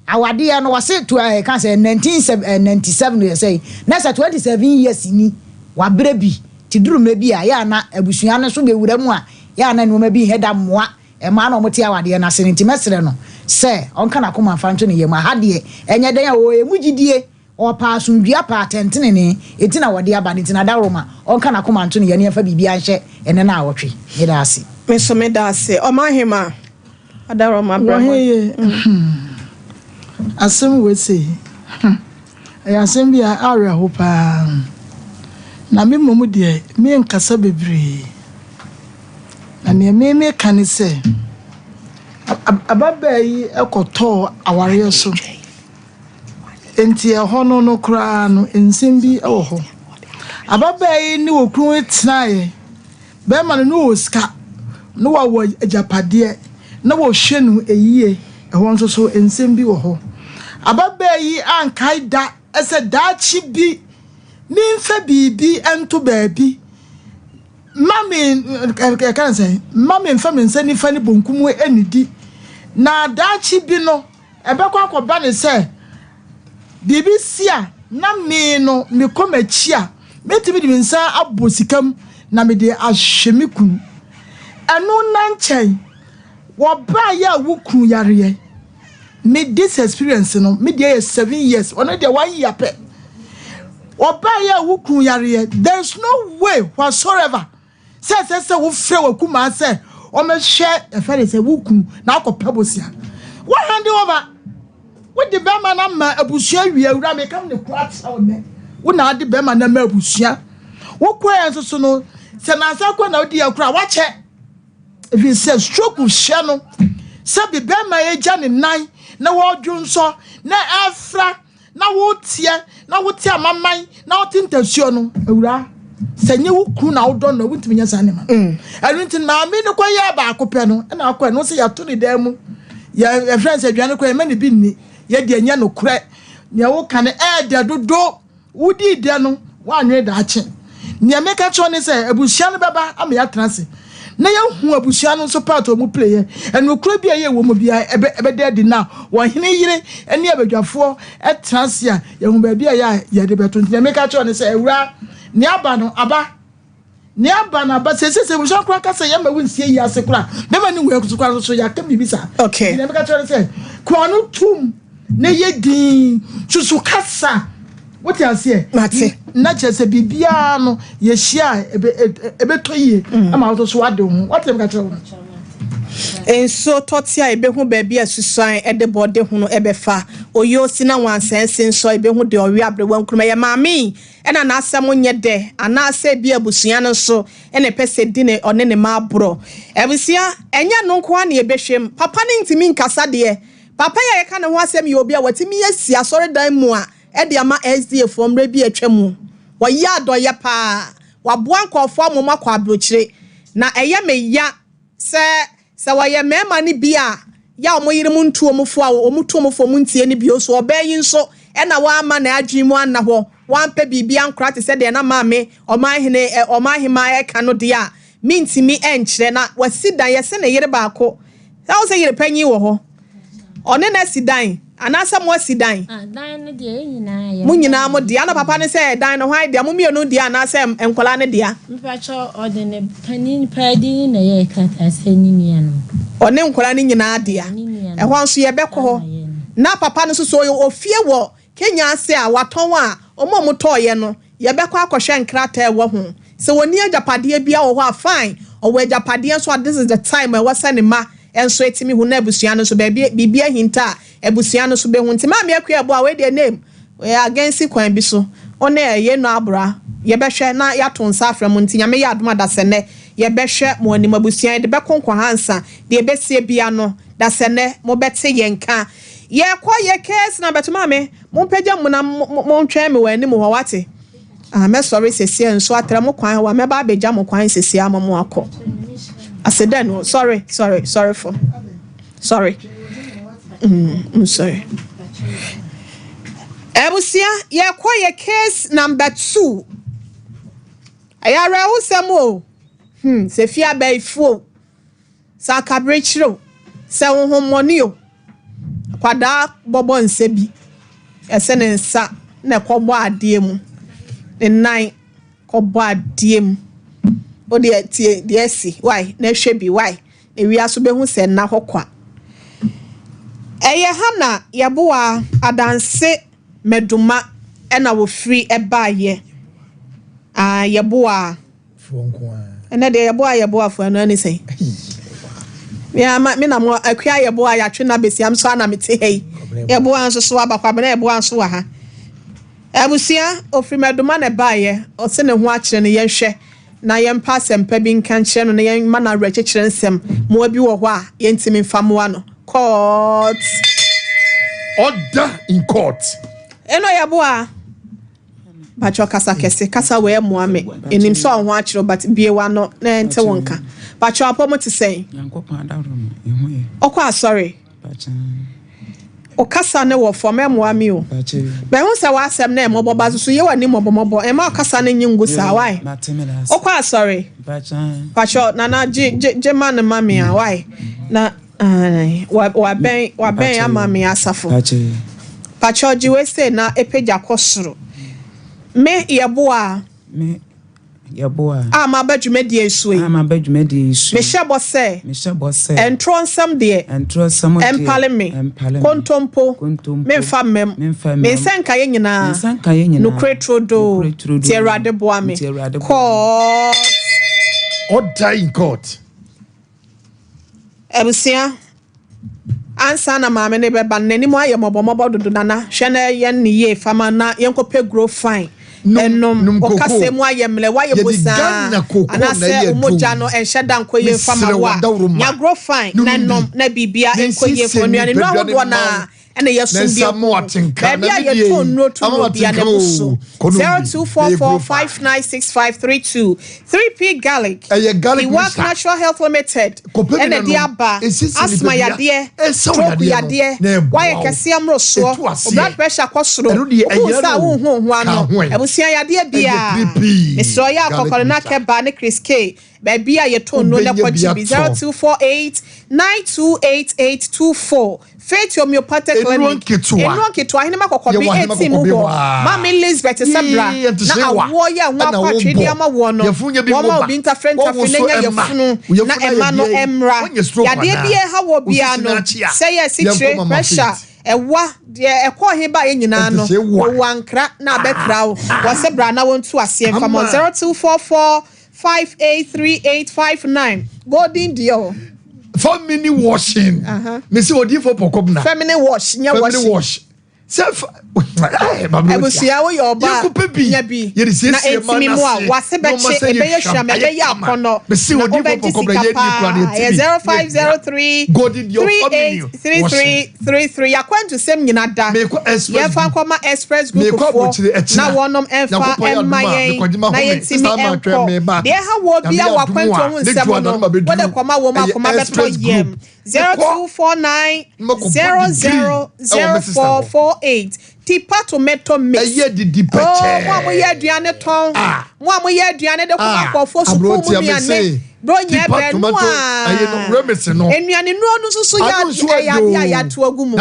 awade ya no wase to kan se 1997 ye say na sa 27 years ni wa bre bi ti duru me bi a ya na abusua ne so be wura mu a ya na no ma bi heda moa e ma na omoti awade na se nti mesre no se onka na koma fanto ne yam ha de enye den ya wo emugidie or pass dua pa tentene ne etina wode aba ne tina daroma onka na koma nto ne ye ne fa bibia nhye ene na awotwe me da ase me so me da ase o ma hema adaroma brahma asem we say asem bia awe ho pa na me momu de me nkasa bebre na ne me kan se ababa yi ekoto aware so enti ho no kra no ensem bi ewo ho ababa yi ni okru tnae be ma no oska no wa ajapade na wo hwenu eyie ho nso so ensem bi wo ho ababa yi ankai da ese dachi bi nimfa bibi ento baabi mami kan say mami mfa mensani fa ni bonkumu enidi na dachi bi no ebekwa akoba ne say bibi sia na me no me komachia metimi di nsa abosikam na me de ahwemikun eno na nchen wo ba ya wukun yare me this experience no me dey 7 years ono dey 1 year pe oba ya wukun yare there's no way whatsoever say wo frɛ wakuma say o me hwɛ efere say wukun na akɔpɛ bosia wo hand over wo de bema na ma abusua wi awura me kam ne kwatsa wo ne wo na de bema na ma abusua wo kwa enso so no se na asa kwa na odi akura wa che if you say stroke hwɛ no se be bema ye gya ne nan na wo dwunso na afra na wo tie amaman na wo tintasuo no awura senye wo kru na wo don na wo ntiminya sa ne ma ɛntin ma me ne kwa ya ba akopɛ no na akɔ no se ya to ne dan mu ya friends aduane kwa ma ne bi ni ya de anya no korɛ ne wo kan de dodo wo di de no wa anwe da ache ne me ka cho ne se abusua no baba am ya transe na ya hu abusua no so part o mu play eno kura bia ye wo mu bia ebe de na wo hene yire ene abadwafo transe a ya hu ba bia ya de beto ne me ka cho ne se ewura ne aba no aba ne aba na ba se abusua kura ka se ya ma wunsie yi ase kura me ma ni wo akusu kura so ya ka bibisa okay ne me ka cho ne se kwa no tum ne ye din susu kasa what you say mate na chese bibia no ye hia ebe toyie ama auto so ade ho what you ka tell enso totia ebe hu ba bia susan ede bode hu no ebe fa oyo sina wansense nso ebe hu de owi abrewa nkruma ye maami ena na asem nye de ana ase bia busua no so ene pese di ne one ne maabro ebusia enya no nko a ne ebehwem papa ne ntimi nkasa de papa ye ka ne ho asem ye obi a watimi yesi asore dan mu a ede ama SDA from rebi atwamu wa ya doye pa wa boa nkofo amoma kwa abrochire na eye me ya se wa ye mema ni bia ya omoyire mu ntuo mufo a omutuo mufo mu ntie ni bio so obayi nso ena wa ama na adwimu anna ho wampe bibia nkra te se de na maame omahene omahima eka no de a mintimi enkyere na wasidan ye se ne yire baako sa se yire panyi wo ho one na sidan anasa mo sidan dan ne de nyina ya munyina mo de ana papa ne se dan no hwan de mo mienu de anasa enkola ne de mpacho odene panin padi na ye kata senini ya no one enkola ne nyina de a ehwan so ye bekọ ho na papa no so ofie wo Kenya ase a waton a omo toye no ye bekọ akọhwe nkrata e wo ho se woni agapade bia wo ho a fine owo agapade so this is the time e wasa ne ma enso etimi hu na abusua no so bibia hinta abusua no so be hu nti ma me akua bo a we de name we against kwan bi so one ye no abra ye behwe na ya to nsa afram nti nyame ya adoma da sene ye behwe mo anim abusua de bekonkwa hansa de besie bia no da sene mo bete yenka ye kwa ye case na betuma me mo pagya mo na mo ntwe me wani mo wate me sorry sesie nso atra mo kwan wa me ba abegya mo kwan sesie amamo akọ I said that no, sorry for. Sorry. I'm sorry. Ebusia, ye kwa ye case number 2. Ayara hu samo. Se fia be fu. Sa kabrechiro. Se ho money o. Kwada bobo nsebi. Ese ne nsa na kwobo ade mu. Ne nan kwobo ade mu. O de tie de esi why na hwe bi why ewi aso be hu se na hokwa eye hana yeboa adanse meduma ɛna wo free ɛba ye yeboa ɛna de yeboa fo no ani sei ya me na mo akua yeboa ya twe na besiam so ana mete hei yeboa nso so abakwa na yeboa nso wa ha abusia ofri medoma na ba ye o se ne ho akire ne yenhwe na yempa sempa bi nka nkire no na yen ma na rekekire nsem mo abi wo ho a yentimi mfamoa no court order in court eno yeboa bacho kasa we moame enim so ho akire but biewa no na ente wonka bacho apomo te sei yankopon adawro ehu ye okwa sorry okasa ne wo for memoami o be hu se wa asem na emobo bazo so ye wani mobomobo e ma okasa ne nyingu sa why okwa sorry bacho nana je man mami a why na wa ben amami asafo bacho ji we say na epeja kosoro me yeboa ama badwumadi esue me shebo se entronsam de empaleme kontompo me mfa mem me senka ye nyina no kretrodo tierade boame court order in court ebusia ansa na maame ne beba nani mo aye mobomobo dodo nana hwe na ye ne ye fama na yenkope grow fine enom okasemu ayemle waye bosa anase umoja no enhyeda nkoye fama wa nya grow fine na nom na bibia enkoye fonuane no ahodo na ene yesumbia baby aye ton no to bia ne buso 0244596532 3P garlic we work natural health limited ene diaba asma yade stroke yade waye kese amroso blood pressure kwosoro usa wo hu ano ebusia yade bia meso ya kokore na keba ne Chris K baby aye ton no na kwachi 0248928824 Faith homeopathic clinic enro keto ahene makokobi 18 mugo mama Elizabeth Sabra na awo ya nwa kwatwe ama wo no wo ma obi interferent afenenya yefunu na emano emra ya de bie ha wo bia no say yes sitre pressure ewa de ekọ ba enyina no wankra na abekra wo Sabra na wontu ase mfa 0244583859 golden deal family washing. Me see odi for pokobna. Family wash, nya wash. Family wash. Self. Ebusia wo yo ba. Nya bi. Na entimi mu a wase beche ebe ye hwa me be ya akono. Me see odi for pokobna ye ni kura ni entimi. 0503 golden your family. 3333 yakwantu sem nyina da. Ye fa koma express group for. Na wonom enfa emmaye. Na entimi enko. De ha wo bia wakwantu hu nsem no. Wo de koma wo ma koma beto yem. 0249 000448 Tipa tomato mix. Mo ye aduane ton. Mo ye aduane de kuma kofo so ko mu nuane. Bro nya be no a. Enuane no no so ya to agumu.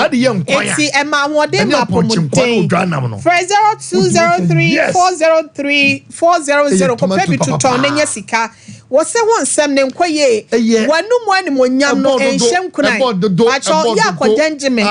Enti e ma wode ma pomuten. 0203403400 ko pebi to ton nenya sika. Wose won sem ne nkoye wanu mu ani mo nyam no enhyem kunai acho ya kojanjime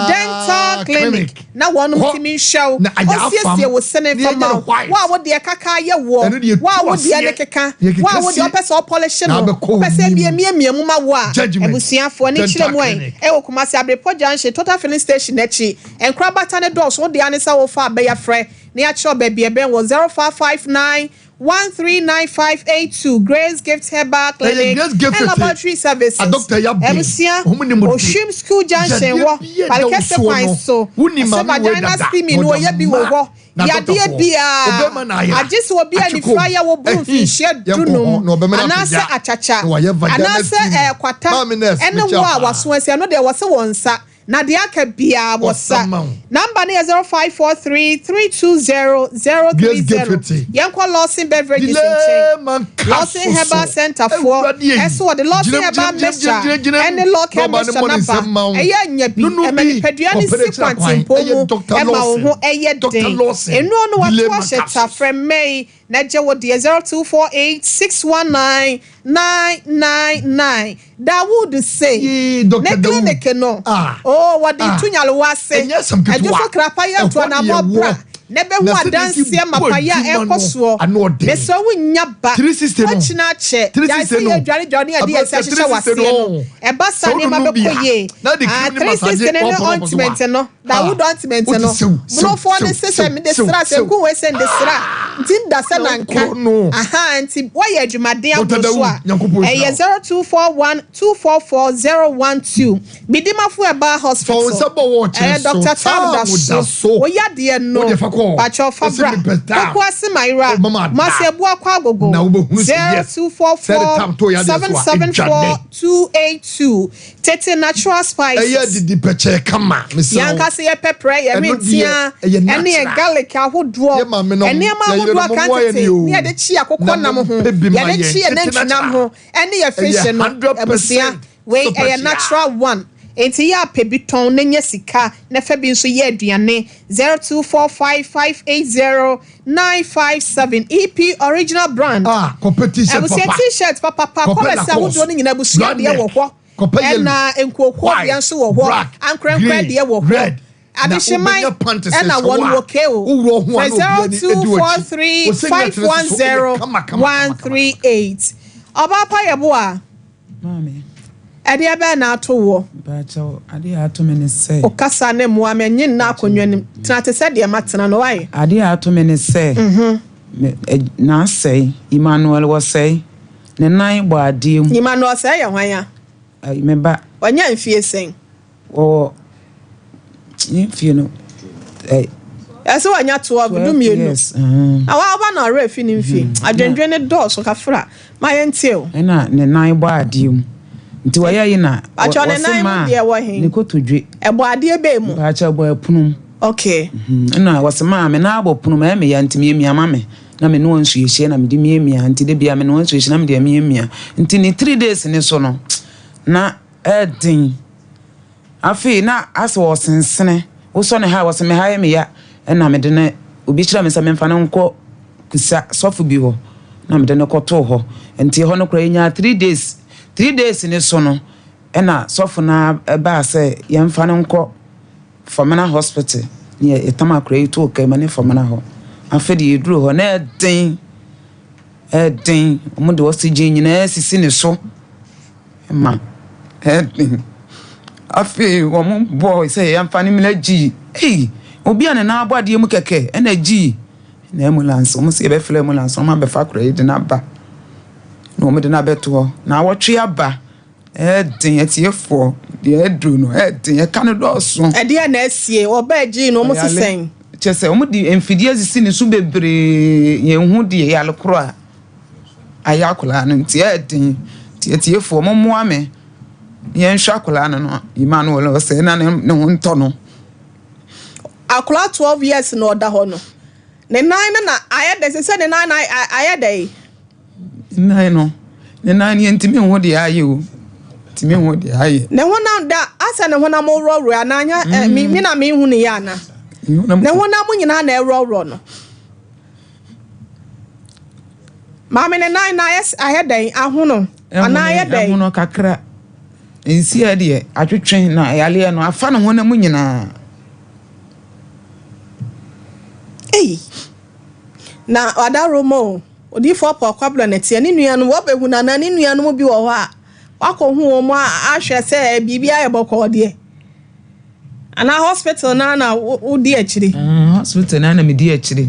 dental clinic na wonu timi hwew osiesie wo sene fama wa wo de kaka ye wo wa wo de ne keka wa wo de opese polish no opese mie mu ma wo a ebusuafo ne kire mu en e wo kuma se Abrepo Junction total filling station echi enkra bata ne dos wo de anesa wo fa be ya frɛ ne ya cho ba bia ben wo 0559 139582 Grace Gift Herbal Clinic and laboratory services. Dr. Yabi. Oshim School Junction wo palkese kwan so. Vagina steaming wo yebi wo. Yade bia. Agisi wo bia ni fryer wo bru fi share dunu. Anase achacha. Anase kwata. Ene wo a waso ase no de wo se wonsa. Na de aka bia wosa number ne 0543320030 yankwa Lawson Beverages in Lawson Herbal Center for eso the Lawson Herbal mixture and the local mixture number eya nya bi emani peduane sequence pomu ema ho eye den enu no wato sheta from May na je wo de 0248619999 Dawood say ne clinic no oh what the tunyalo wase e just krapa ya to na mo bra nebe hu adanse mapaya ekoso me so wunya ba wachina che ya se adwane ade ya se hye wase no e ba sane ma bekoye 360 no ointment no da wood ointment no no for the system the stra se ku we send the stra tinda se nanka aha nti why adwumade agoso a 0241244012 bidimafo eba hospital Dr. Tauda so oyade no pacho fabra akwase maira masebu akwa gogo 0244774282 tete natural spices didi peche kama yanka se ye pepper ye metia ene ye garlic ahodo ene ma ahodo akantete ne de chi akokọ nam ho ye de chi ene ntwinam ho ene ye fish no ebusia we a natural one enti ya pebiton na nya sika na fa bi nso ye aduane 0245809557 EP original brand competition papa t-shirt papa ko sa wodo ni nyina busu de wo ho na enkoko bia nso wo ho ankrenkre de wo ho adishimai ena won wokeo 0243510138 obapa yebo a mami ade aba na atowo bacho ade atome ne se okasa ne mo amenyi na akonwa nim tena se de matena no why ade atome ne se na say Emmanuel was say ne nan bo ade mu Emmanuel say ye hwan ya member onya mfie sen mfie no ese wanya to abudu mienu awa ba na refi ni mfie adwendwe ne dose kafra ma yentie na ne nan bo ade mu nti waya yi na acho ne nan mu de wo hin ne kotodwe ebo ade be mu acho bo apunum okay na wasema me na abo punum me ya ntimi emia mame na me no nsu yehie na me di mi emia nti de bia me no nsu yehie na me de mi emia nti ni 3 days ne so no na edin afi na aso sensene wo so ne ha waseme ha me ya na me de ne obi kira me sa me mfa ne nko kusa sofu bi ho na me de ne koto ho nti ho no kra nya 3 days ne so no na sofu na ba se ye mfa ne nko Famana hospital near Etama Cray to Kamani Famana ho. I fed you drew her net ding. Mundo was the genius, is so. Ma, heading. I feel one boy say, I'm fanning me G. Hey, Obian and our body mukake, and a G. In ambulance, almost a ambulance on my befacre, the number. No, me the number to now what tree abba. Ding at year 4. The drew no head, you cannot do so. A dear Nessie or Beijing almost the same. Just say, Omudi and Fidias is in Subebre, young dear Yalocroa. Ayacolan and Tietting, Tietia for Momoame. Yen Shacolan, Emmanuel was saying, no one tunnel. I'll clock 12 years in order honor. The 9 and I had this, I had a 9. The 9 yen to me, what the are you? Timi ho de aye ne wona da asa ne wona mo roro ananya mi na me hu ne ya na ne wona mo nyina na roro no ma me ne na yes ahedan ahono ana ahedan ahono kakra ensi ade atwetwen na yale no afa ne wona mo nyina na adaromo odi fo pa kwabla na tie ne nua no wo behu na ne nua no bi wo ho a wako hu omo ahwe se bibia yeboko de ana hospital na udi akiri hospital na me di akiri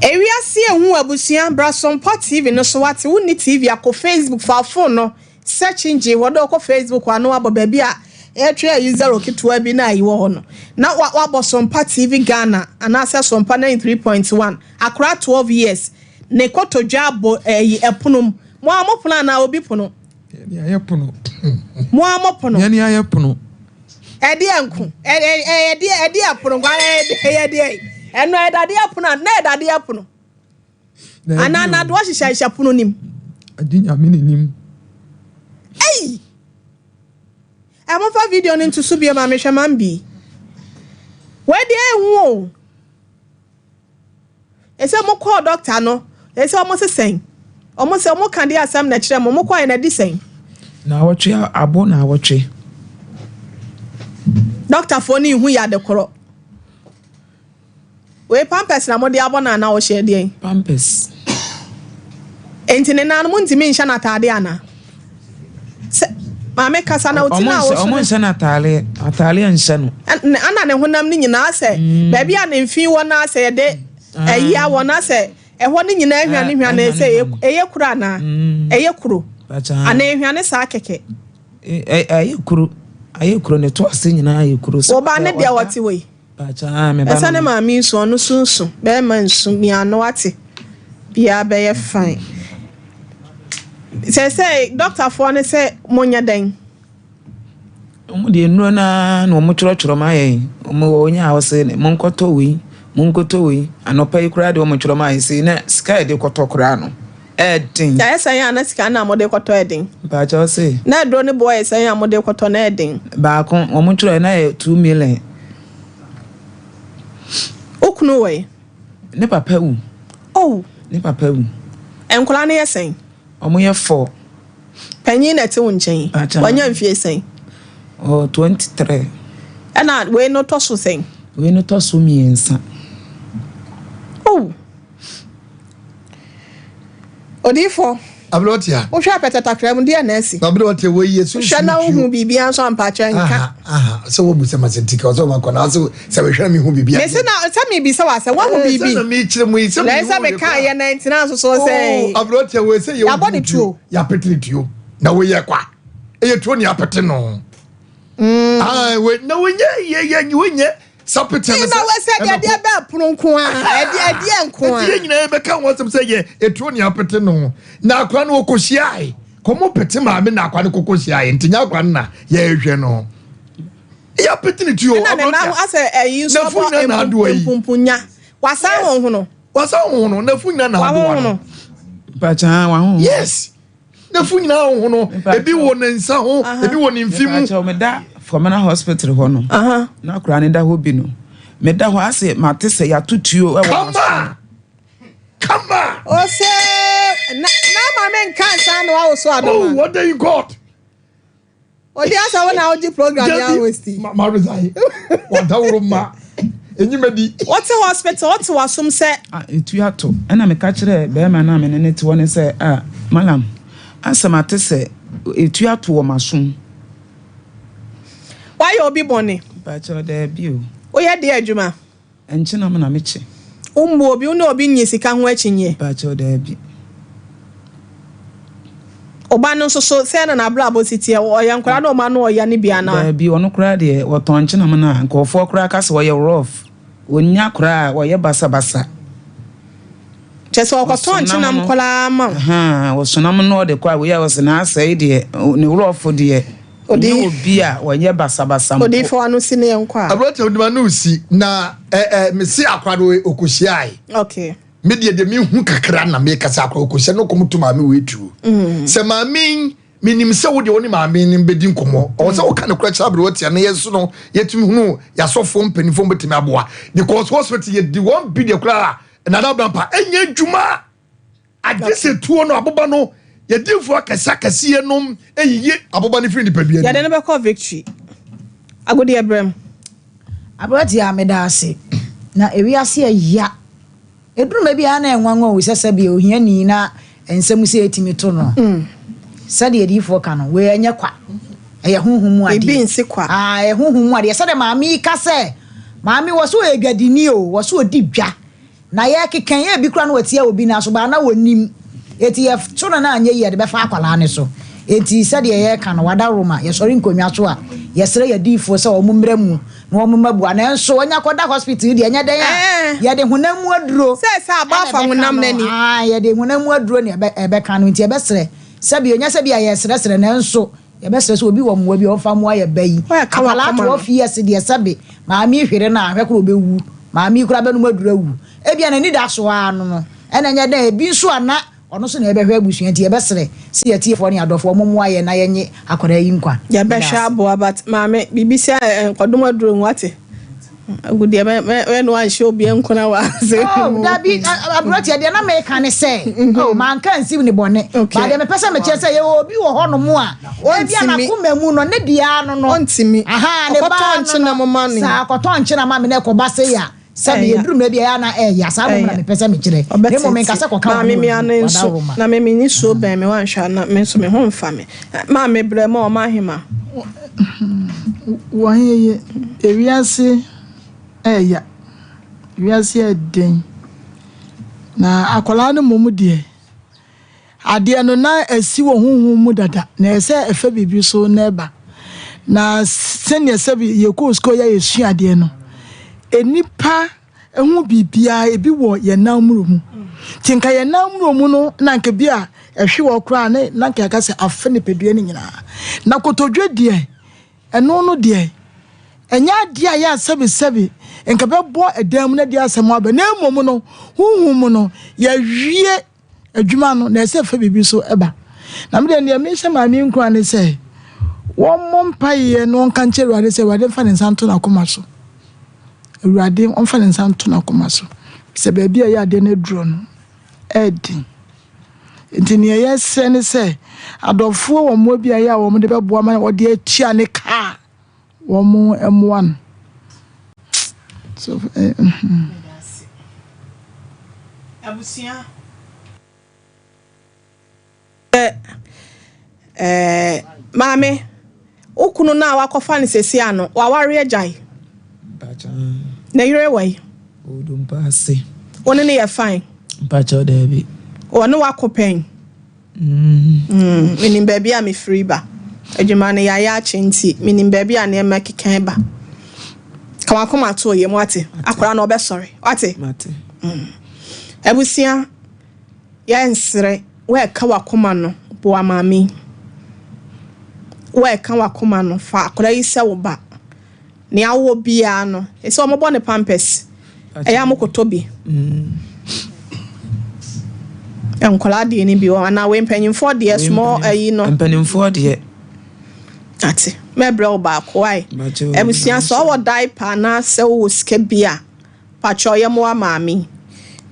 ewiase ehu abusia bra Sompa TV no so wate woni TV akọ Facebook fa phone no search engine wodo akọ Facebook anu abo ba bia etwe user okitwa bi na yiwo ho no na wabo Sompa TV Ghana ana se Sompa 93.1 akra 12 years ne kotodwa abo epunum mo amopono na obi pono ni ayepono mo amopono ni ayepono edi anku edi apono gwa edi eno edade apono na edade apono ana do hihya pono nim adinya me nim amofa video no ntusu bia ma mehwe mambi we de ehu ese mo call doctor no ese mo sesen omo se omo kan dey asam na kire mo kwa na disen na wotwe abo na wotwe doctor foni hu ya de koro we pampers na mode abona na wo hye de pampers enti ne nan mo ntimi nhya na taade ana ma me kasa na utina wo omo nhya na taale nhya no ana ne honam ni nyina se ba bia ne mfi wo na se de eya wo na se eho ni nyina ahwane hwane se eye kura na eye kuro ana ahwane sa keke eye kuro ne to ase nyina eye kuro so ba ne dia wati we bacha me ba esa ne ma mi so no sunsun be ma nsun bia no wati bia be ye fine say doctor for ne say monya den omo de nuro na omo choro ma ye omo onya ho se ne monkoto wi anopa ikura de omo choro ma ye se na sky de koto kura no edin ya say ya sika na mo de koto edin ba cha se na do ne boy say ya mo de koto na edin ba kon omo choro na 2 million okunu we ne papa wu ne papa wu enkola ne yesen omo ye 4 panyin na te wonchen wanya mfie sen 23 ana we no to so sen we no to so miensa odifo abrotia o hwa petata kram dia na asi abrotia we yesu hwa na hu bibia nso ampacha nka so wo busa masentika so man kona so se we hwa mi hu bibia me se na se mi bisa wa se wa hu bibi na mi kire mu yi se me ka ye 99 so say abrotia we se ye ya body tuo ya petri tuo na we ye kwa ye tuo ni apete no we na we nye sapete na we se de be pronko a de nko a ye nyina be ka won se ye etuo ni apete no na akwa no kokohia komo pete ma me na akwa no kokohia ntinya akwa na ye hwe no ya pete ni tuo na ase eyi so bo pumpunya wasa ho no na funya na ado bacha wa ho yes na funya ho no ebi wo ne nsa ho ebi wo ne mfimu bacha o me da Fomana hospital ho no na kura ne da ho bi no me da ho ase mate se ya tutuo e wo come on o se na ma men kan san no wo so adoma what do you got o di asa wona o di program ya westi ma resai what da wo ma enyimedi what hospital what wasum se etu ato na me ka kire be ma na me ne ti woni se malam asa mate se etu ato wo masum why you be born bacho de bio o ye de adwuma enchi na me na meche umbu obi una obi nyesika ho achinye bacho de bi oba no so se na bra abositi o ya nkora na o ma no o ya ne bia na bi ono kura de wo tonche na me na nkofo kura ka se wo ye rough onya kura wo ye basa chese o ko tonche na mkola ma wo sonam no de kwa wo ye wo se na asai de ne rough de obi a wanye basa odi fo anu si ne nkwa abrote odima no si na me si akwado okohyiai okay me de me hu kakra na me kasa akwado okohye no komuto ma me wetu se ma min minim se wo de woni ma min nim bedi nkomo o se wo ka ne kura cha abrote na yesu no yetumi hunu ya sofo mpanifo betimi aboa because hospital ye di 1 billion kura na na bampa enye dwuma agese tuo no aboba no ye dimfo akasa enom eyiye aboba ne free ni padua ya de ne be call victory agodi ebrem abrote ya medase na ewiase ya eduru ma bia na enwanwa wo sese bia ohia ni na ensem se etimi to no sade edifo ka no we enye kwa eye honhom ade ebi nsi kwa eye honhom ade sade maami ka se maami wo so egadini o wo so odi dwa na ye keken ye bi kura no watia obi na so ba na wonim eti ye tuna na anye ye de be fa akwala ne so eti sade ye ka no wada roma ye sori nkonwa so a ye sere ye difo se omumra mu na omumabu ana enso onya koda hospital de enya den a ye de hunamu aduro se aba fa hunam nani ye de hunamu aduro ne ebe ka no nti ye be sere sabi onya sabi ye sere na enso ye be sere so obi wo mwa bi o fa mwa ye bayi akwala to ofie de sabi maami hwere na ahwekro bewu maami kura benu maduro wu ebia na ni da so anu no ena nya den ebi so ana ono so na ebe hwe abusu nti ebe sere si ye tiefo ne adofo momo aye na yenye akora yi nkwa ya be hwa abo but maame bibisia nkodom aduro nwate agudi ebe no an show bi enkona wa se da bi abrote de na me kan se man kan si ni bone ba de me pesa me che se ye obi wo ho no mu a ebi ana kuma mu no ne dia no no ontimi aha ne ba kotonche na mama ni sa kotonche na mama ne ko ba se ya sabi eduru me bia na ya sa mo na me pese me kire ne mo me nkasa kwaka ma me mi anan so na me ni so ben me wan hwa na me so me ho mfa me ma me bre ma o ma hema wan ye ewiase ya wiase eden na akola no momu de ade no na asi wo honhom mu dada na ese efa bibi so na eba na senior sabi yeko sko ya yesu ade no enipa ehu bibia ebi wo ye namuro mu tinka ye namuro mu no na nka bia ehwe wo kra na nka ka se afa ne pedua ni nyina na kotodwe de eno no de enya de ya sabi nka bebo edam na de asem aba na emom no huhum no ya wie adwuma no na ese fa bibi so eba na me de ne me hye ma mi nkura ne se won mompaye no nka nche ruade se ruade fa ne santo na koma so ruade on fa ne santo na koma so se ba bia ya de na duro no edi ntini ye se ne se adofo wo mo bia ya wo mo de bebo ma wo de atia ne ka wo mo M1 so abusia mame okunu na wakofa ne sesi ano waware agyan bacha na yire wai odum paase one ne ye fine bacha David one wakopen minim baby am free ba adwuma ne ya chinti minim baby an e makikan ba kama koma to ye mwate akora na obesori wate mate abusia ya nsere we ka wakoma no bo amami we ka wakoma no fa akora yi se wo ba ne awo bia no e se omo bo ne pampers e ya mokoto bi enkola de ni bi wa na we mpanyimfo de small ayi no mpanyimfo de ati mebre oba kwai ebusia so wo diaper na se wo sika bia pacho ye mo amami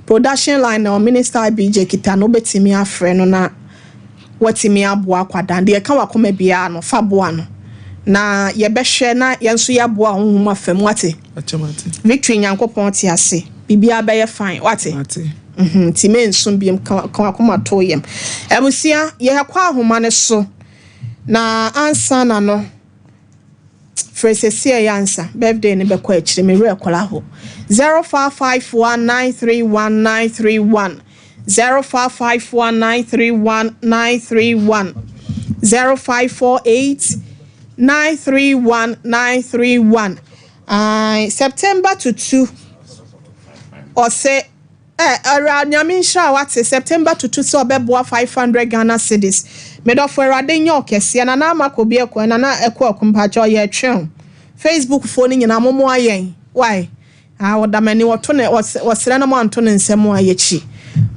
production line na minister BJ kita no betimi afre no na watimi aboa kwada de ka wakoma bia no fa boa no na ye behwe na ye nso ye aboa honhom afam wate victory nyankopon ti ase bibia be ye fine wate ti men so biem ka wakoma to yem ebusia ye kwa ahoma ne so na ansa na no Fresesia yansa birthday ne bekọ akire me rekola ho 0551931931 0551931931 0548931931 September to 2 or say around Yaminsha what September to 2 so beboa 500 Ghana cedis me do for rade nyo kese na na makobi ekọ na na ekọ akumpacho ye twen Facebook phone nyina momo ayen why wodamani woto ne wosere na mo anto ne nsem ayechi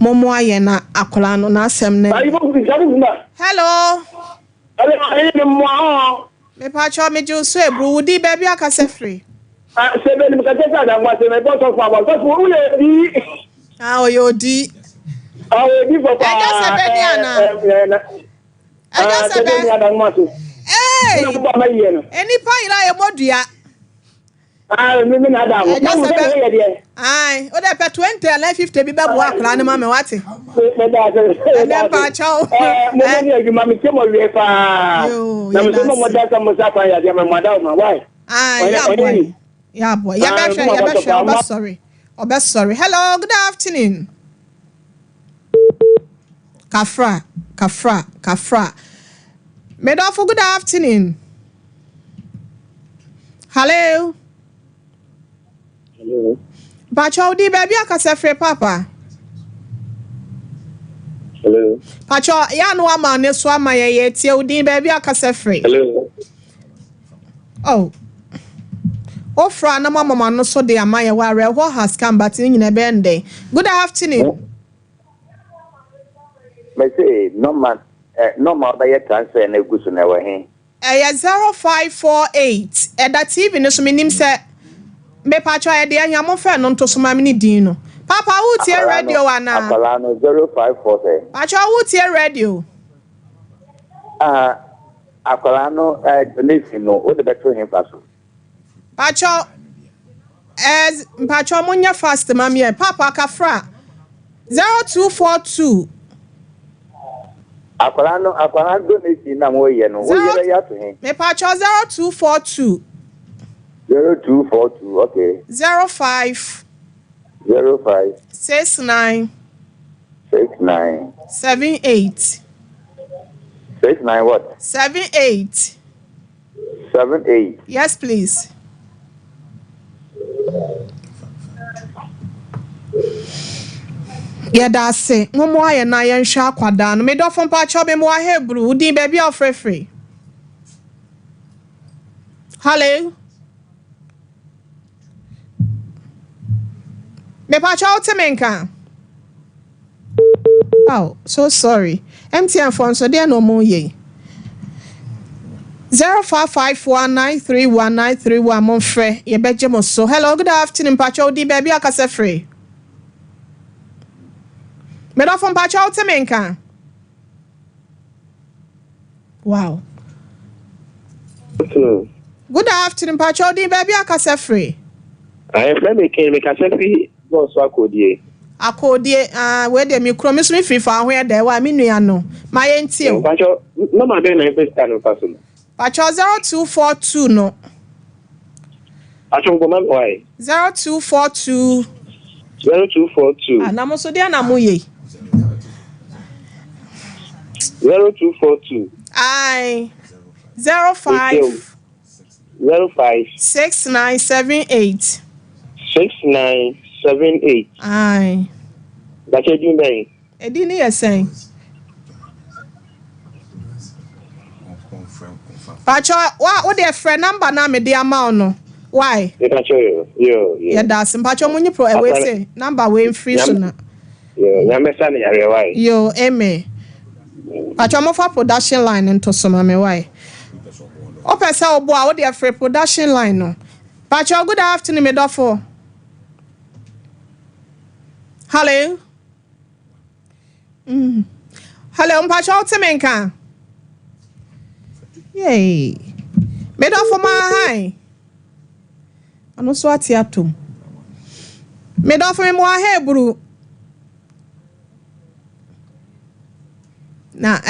momo ayen na akola no na asem ne hello me pacho me ju so ebru wudi baby akase free sebe ni mkatesa da ngwa sebe boto kwa boto ule di oyodi oyodi papa eja sebe ni ana eja sebe ni ana ngwa so eni pa ira e modua mimi na da mo mo de ye de ai o de pe 20 and 50 bi be bo akra ne ma me wate me da e pa chao mo ni e ma mi kemo we pa na me so mo da mo sa pa ya de me da ma why yeah boy yeah sorry hello good afternoon kafra Medofo, good afternoon. Hello. Hello. Pacho di baby akase free papa. Hello. Pacho ya no ama ne so ama ye tie odi baby akase free. Hello. Oh. Ofra na mama no so de ama ye ware what has come but nyina be ndey. Good afternoon. Me say no man by transfer na gusu na we he 0548 that TV no so minim se me pacho e de anya mo fe no nto so ma me din no papa who tie radio ana akala no 0540 pacho who tie radio akala no nesi no o de beto him paso pacho As Pachomonia fast, mammy, Papa Kafra 0242. Akwara donate na mo ye no. Wo yere ya to he. Me Pacho 0242. 0242, okay. 05 69 78 69 what? 78. 78. Yes, please. Yeah, that's it. No more na yen sha kwada no me do fon pa cho be mo Hebrew di baby of free. Hello. Me pa cho temenka. Oh, so sorry. MTN phone so there no more ye. 0551931931 mon frère ye beje mo so. Hello, good afternoon pa cho di baby akase free. Me do fon pa cho temenka. Wow. Good afternoon pa cho di baby akase free. I friend me can make akase free go so akodie. Akodie we de me kro me so me free fa ho e da wa me nua no. Ma ye ntie o. Pa cho no ma be na invest no paso. Pa cho 0242 no. Acho go man why? 0242 0242. Na mo so dia na mo ye. 0242. Aye. 05 6978 6978. Aye. That you do me. Edi ni yesen. Pacho wa the friend number na me dey amount no. Why? Yo. Yeah, that's Pacho munyi pro we say number we free so na. Yo, na me sane yare why? Yo, eme. Pacho mo for production line into some me why? O pesa obo a wo the free production line no. Pacho good afternoon me do for. Hello. Hello, Pacho temenka. Yay. Me do for my high. Ano so ati atom. Me do for me mo Hebrew. Na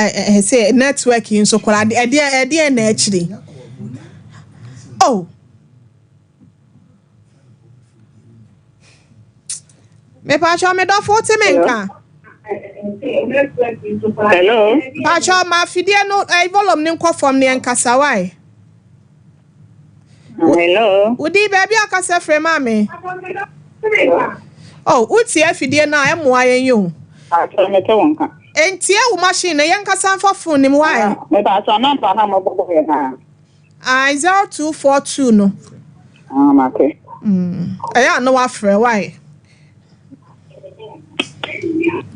say networking so kola e na actually. Oh. Me Pacho me do for temenka. Hello. Pacho ma fidie no volume ni nko from ne nkasa why? Hello. Udi baby akasa frɛ mame. Oh, uti afidie na emo ayen yo. Aso me te wonka. Entie wo machine na yenkasa mfa phone ni why? Me ba so number na mo bobo he na. 0242 no. Okay. Aya no wa frɛ why?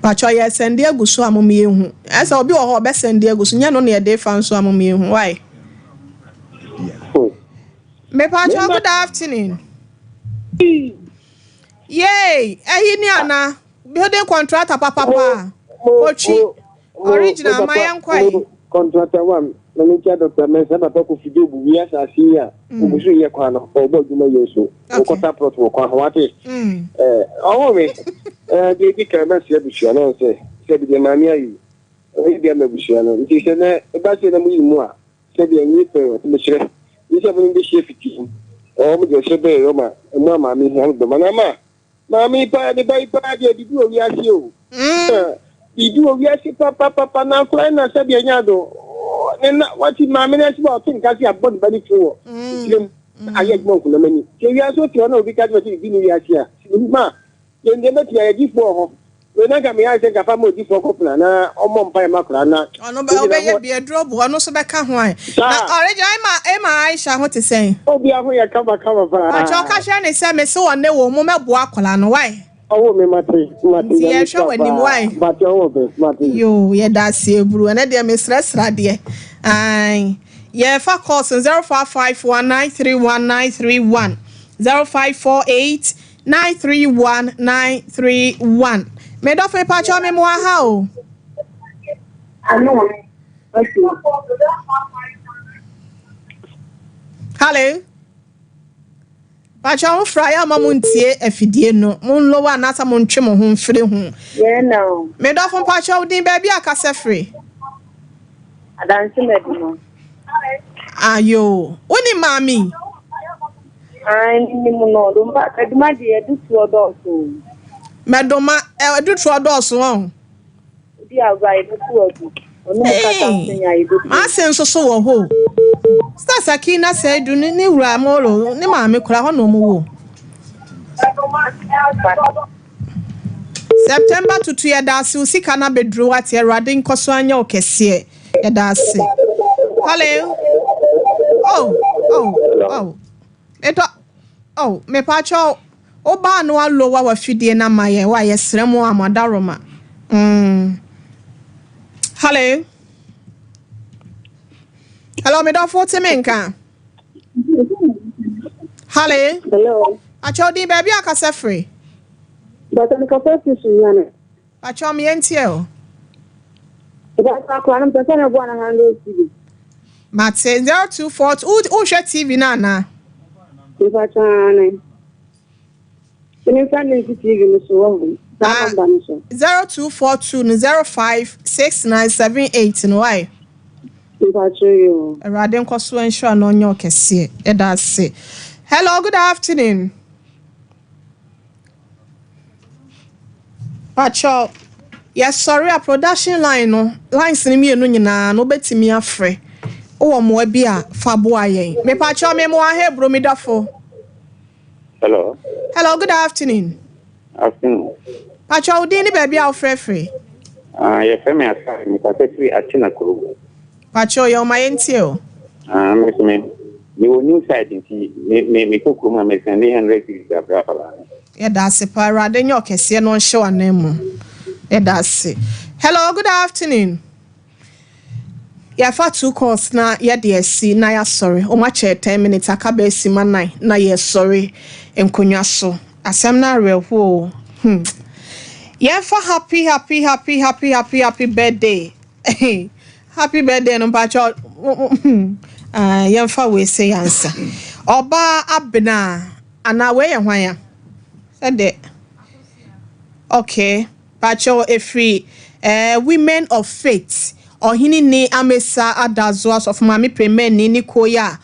Pacho ye send aguso amom ye hu. Esa obi wo ho be send aguso nya no na ye dey fan so amom ye hu why? Me Pacho good afternoon. Yay, ni ana building contractor papa. Ochi original my kwai. Contractor one na me tia Dr. Mensa na ko fido bu wi asase ya. Obusu ye kwa no obo djuma yeso. Okota plot wo kwa wate. Owo me di ka ma se busu na se bi mami ayi. Oyi bi ma busu na. Nti se na e ba se na mu yi mu a. Se bi anyi pe o te chire. Isa bu ndi chef ti. O mu je se be yo ma. Mu ma mi han do manama. Mami pa de bai pa de di o wi ase o. Idu owi ase papa na kula na se bi anya do. Na wati mami na se ba tin ka si abon ba ni tuwo. Aye gbon kun na mani. Se wi ase o ti ona obi ka do ti bi ni wi ase a. Ma ye nde na ti aye di fo ho. We na ga me ya se ka fa mo di fo ko plan na omo mpa e makura na. Ono ba obeye bi drop ono so be ka ho an. Na original Emma Aisha ho te sen. Obi aho ya kama pa. Pacho ka hwe ne se me se wonne wo mo mebo akola no why? Oh, me mate. Yeah, sure when him why. But yo, yeah, that's Hebrew. And then me stress radie. Aye. Yeah, for calls 0551931931. 0548931931. Me do fe Pacho me mo ha o. Hello. Pacha wo fra ya ma muntie afidie no. Mun lo wa na sa mun twe mo ho mfire ho. Yeah, no. Me do fo pacha wo din ba bia akasa free. Adansi medimo. Ayo, woni mami. Ai ni mo no do mba kaduma de edu tu odoso. Medoma edu tu odoso ho. Di agba edu tu odo. Onu kata senya edu. Ma senso so wo ho. Stasa kina say do ni wura molo ni mami kura ho no mo wo. September to 2 da se usika na bedru ati erade nkoso anya okese e da se. Hello. Oh. Oh, me pacho oba no alo wa fidie na maye wa yesremu amadaroma. Hello. Hello, me don't force me nka. Hello. Acho di baby akasa free. But I'm kafa fisu yana. Acho me entie o. Ba ka kwa na pesa na bwana hando TV. Mate 024 who share TV na. Ifa chane. Kini fane TV no so wo. 0242 056978 no why? Erade nkoso ensure no nyo kese e da se. Hello, good afternoon. Pacho, yes, sorry, a production line no. Lines ni mi enu nyina no betimi afre. O mo bia fabo ayen. Me pacho me mo Herbal mi dafo. Hello, good afternoon. Afternoon. Pacho udi ni baby a free. Ye femi asa mi ka tetri atina kuro. Pacho yo ma entio. Me wo new site nti me kokuru ma me send 100 cities abra. Yeah, that's it. Parade nyo kese no show anemu. Yeah, that's it. Hello, good afternoon. Yeah, for 2 calls na yeah dey see na ya sorry. O ma che 10 minutes aka be si ma 9 na yeah sorry enkonwa so. Asem na rewo. Yeah, for happy birthday. Happy birthday no pacho. Yeah, for we say answer. Oba abna ana we ye hwan ya. Said okay, pacho efri women of faith. Ohini ni amesa adazoas of mami premen ni koya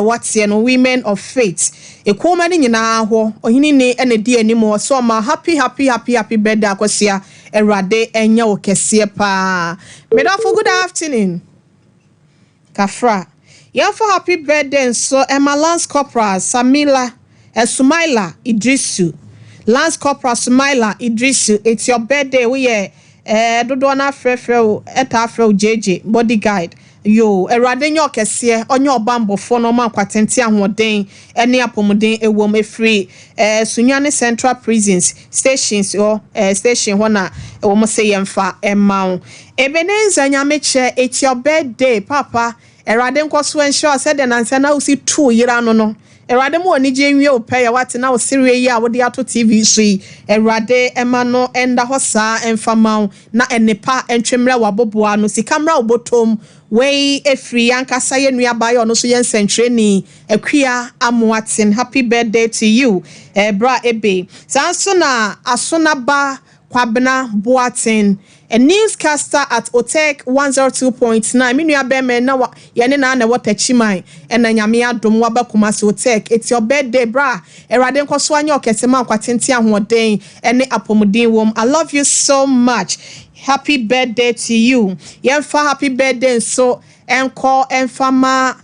what's no women of faith. Ekoma ni nyina ho ohini ni ene di animo so ma happy birthday akosia erade enya okese pa. Medafo good afternoon. Kafra. Yeah for happy birthday so Emma Lance Corporal Sumaila Idrisu. Lance Corporal Sumaila Idrisu, it's your birthday we dodo na frefre eta frɛ JJ bodyguard yo erade nyo kese onye obambofo no man kwatenti ahoden ene apomuden ewom efri Sunyane Central Prisons stations or station hona ewom se yemfa emaw Ebeneza nyameche it's your birthday papa erade nkoso ensure said the nansa na usi 2 yira no Erade mo ni je nwie opɛ wate na wo serie yi a wo de ato TV so yi erade ema no enda ho saa emfama na enepa entwemra waboboa no sikamra obotom wei efri yankasa ye nua ba yo no so ye nsentreni akua amoaten happy birthday to you bra ebe sanso na asona ba kwabena boaten a newscaster at Otek 102.9 minua beme na yene na watachimai ena nyame adom waba kumasi Otek it's your birthday bra erade nkoso anya okesema kwatenti ahoden ene apomuden wom I love you so much happy birthday to you yemfa happy birthday so enko enfama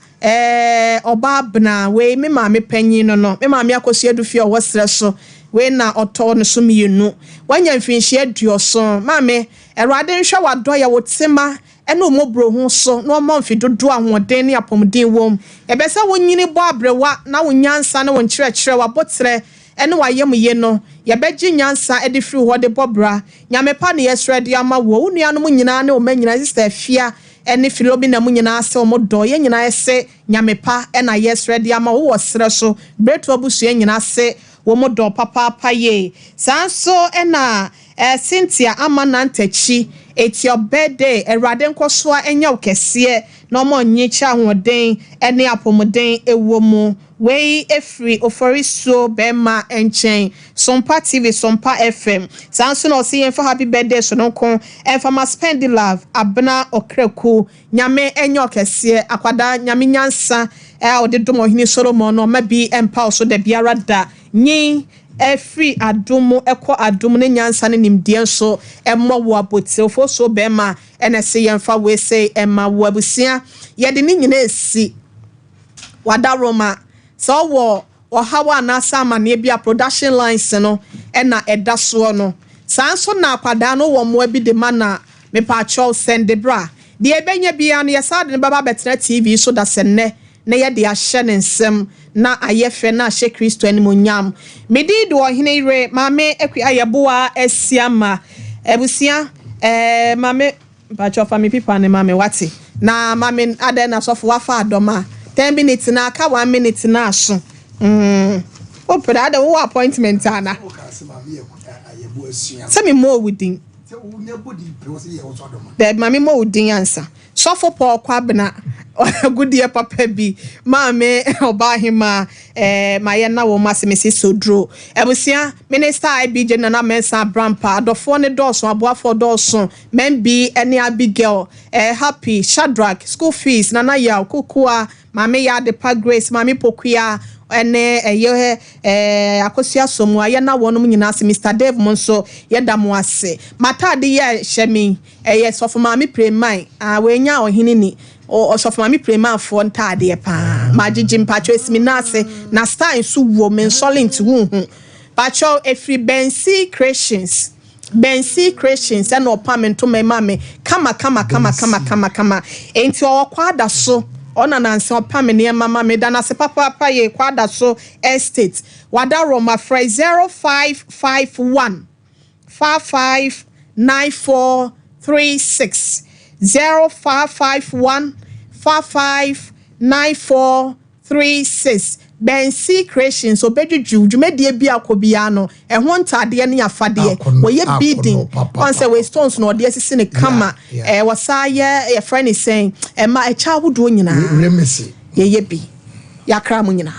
obabna we me ma me panyin no me ma me akoso adufie o wosre so we na oto no so mienu wanya mfinhie aduoso ma me erade nhwe wadoya wotsema ene omobro ho so no mo mfidodo ahoden ne apomden wom ebesa wonyini bo abrewa na wonyansa na wonkyerɛkyerɛ wabotre ene wayem ye no yebegye nyansa ede firi ho de bobra nyamepa ne yesrede ama wo unuanom nyina ne o manyina sister afia ene filobi na mu nyina ase omodo ye nyina ese nyamepa ena yesrede ama wo sere so bretu abusu nyina ase wo modo papa ye sanso ena Cynthia Amanantechi it's your birthday Erade nkoswa enya okese no mo nyicha hoden ene apomoden ewomu wei efri oforiso bema enchen Sompa TV Sompa FM sanso no see yen for happy birthday so no kon and for my spend the love abna okreku nyame enya okese akwada nyame nyansa ode domo hini Solomon no mabi empa so de biara da nyin every adumu eko adumu ne nyansa ne nimdie so emmo wo abotilfo so bema ene se yemfa we say emma wo abusia ye de ne nyina esi wada roma so wo hawa na sama ne bia production lines no ena eda so no sanso na akwada no wo mo bi de mana me pa cho send bra de ebenya bia no yesa de baba betra TV so da senne na ye de ahye ne nsem na ayefe na ahye Kristo animonyam medi do ohene ire mame ekwi ayeboa esiama ebusia mame bacho fa me pipa ne mame wati na mame ade na sofo wafa adoma 10 minutes na aka 1 minute na aso o peda da wo appointment ana se me mo within the mame mo within answer sofo po kwabena goodie papa bi mame oba hima maye na wo masemesi sodro ebusia minister IBJ na mensa brampa adofo ne doso aboafo doso membi ene Abigail happy Shadrack school fees nana ya kokua mame ya de pa Grace mame pokua ene akosia somu aye na wonum nyina se Mr Dave monso yeda mo ase matade ye hyemi sofo mame preman wenya ohini ni o sofo mami prema fo ntade pa magigi mpacho esimi nase na style su wo men solent wu hu pacho efri Bensi Creations and opamento me mame kama enti o kwada so ona nanse opame ne mama me dana se papa ye kwada so estate wada Roma Fry 0551 559436 0551 559436 Bensi Creations obejuju dwumedie bia akobia no ehwo ntade ne afade wo ye bidding on say we stones no de asisi ne kama wasaye ye friend is saying ma echa wodo nyina remesi ye bi yakra mu nyina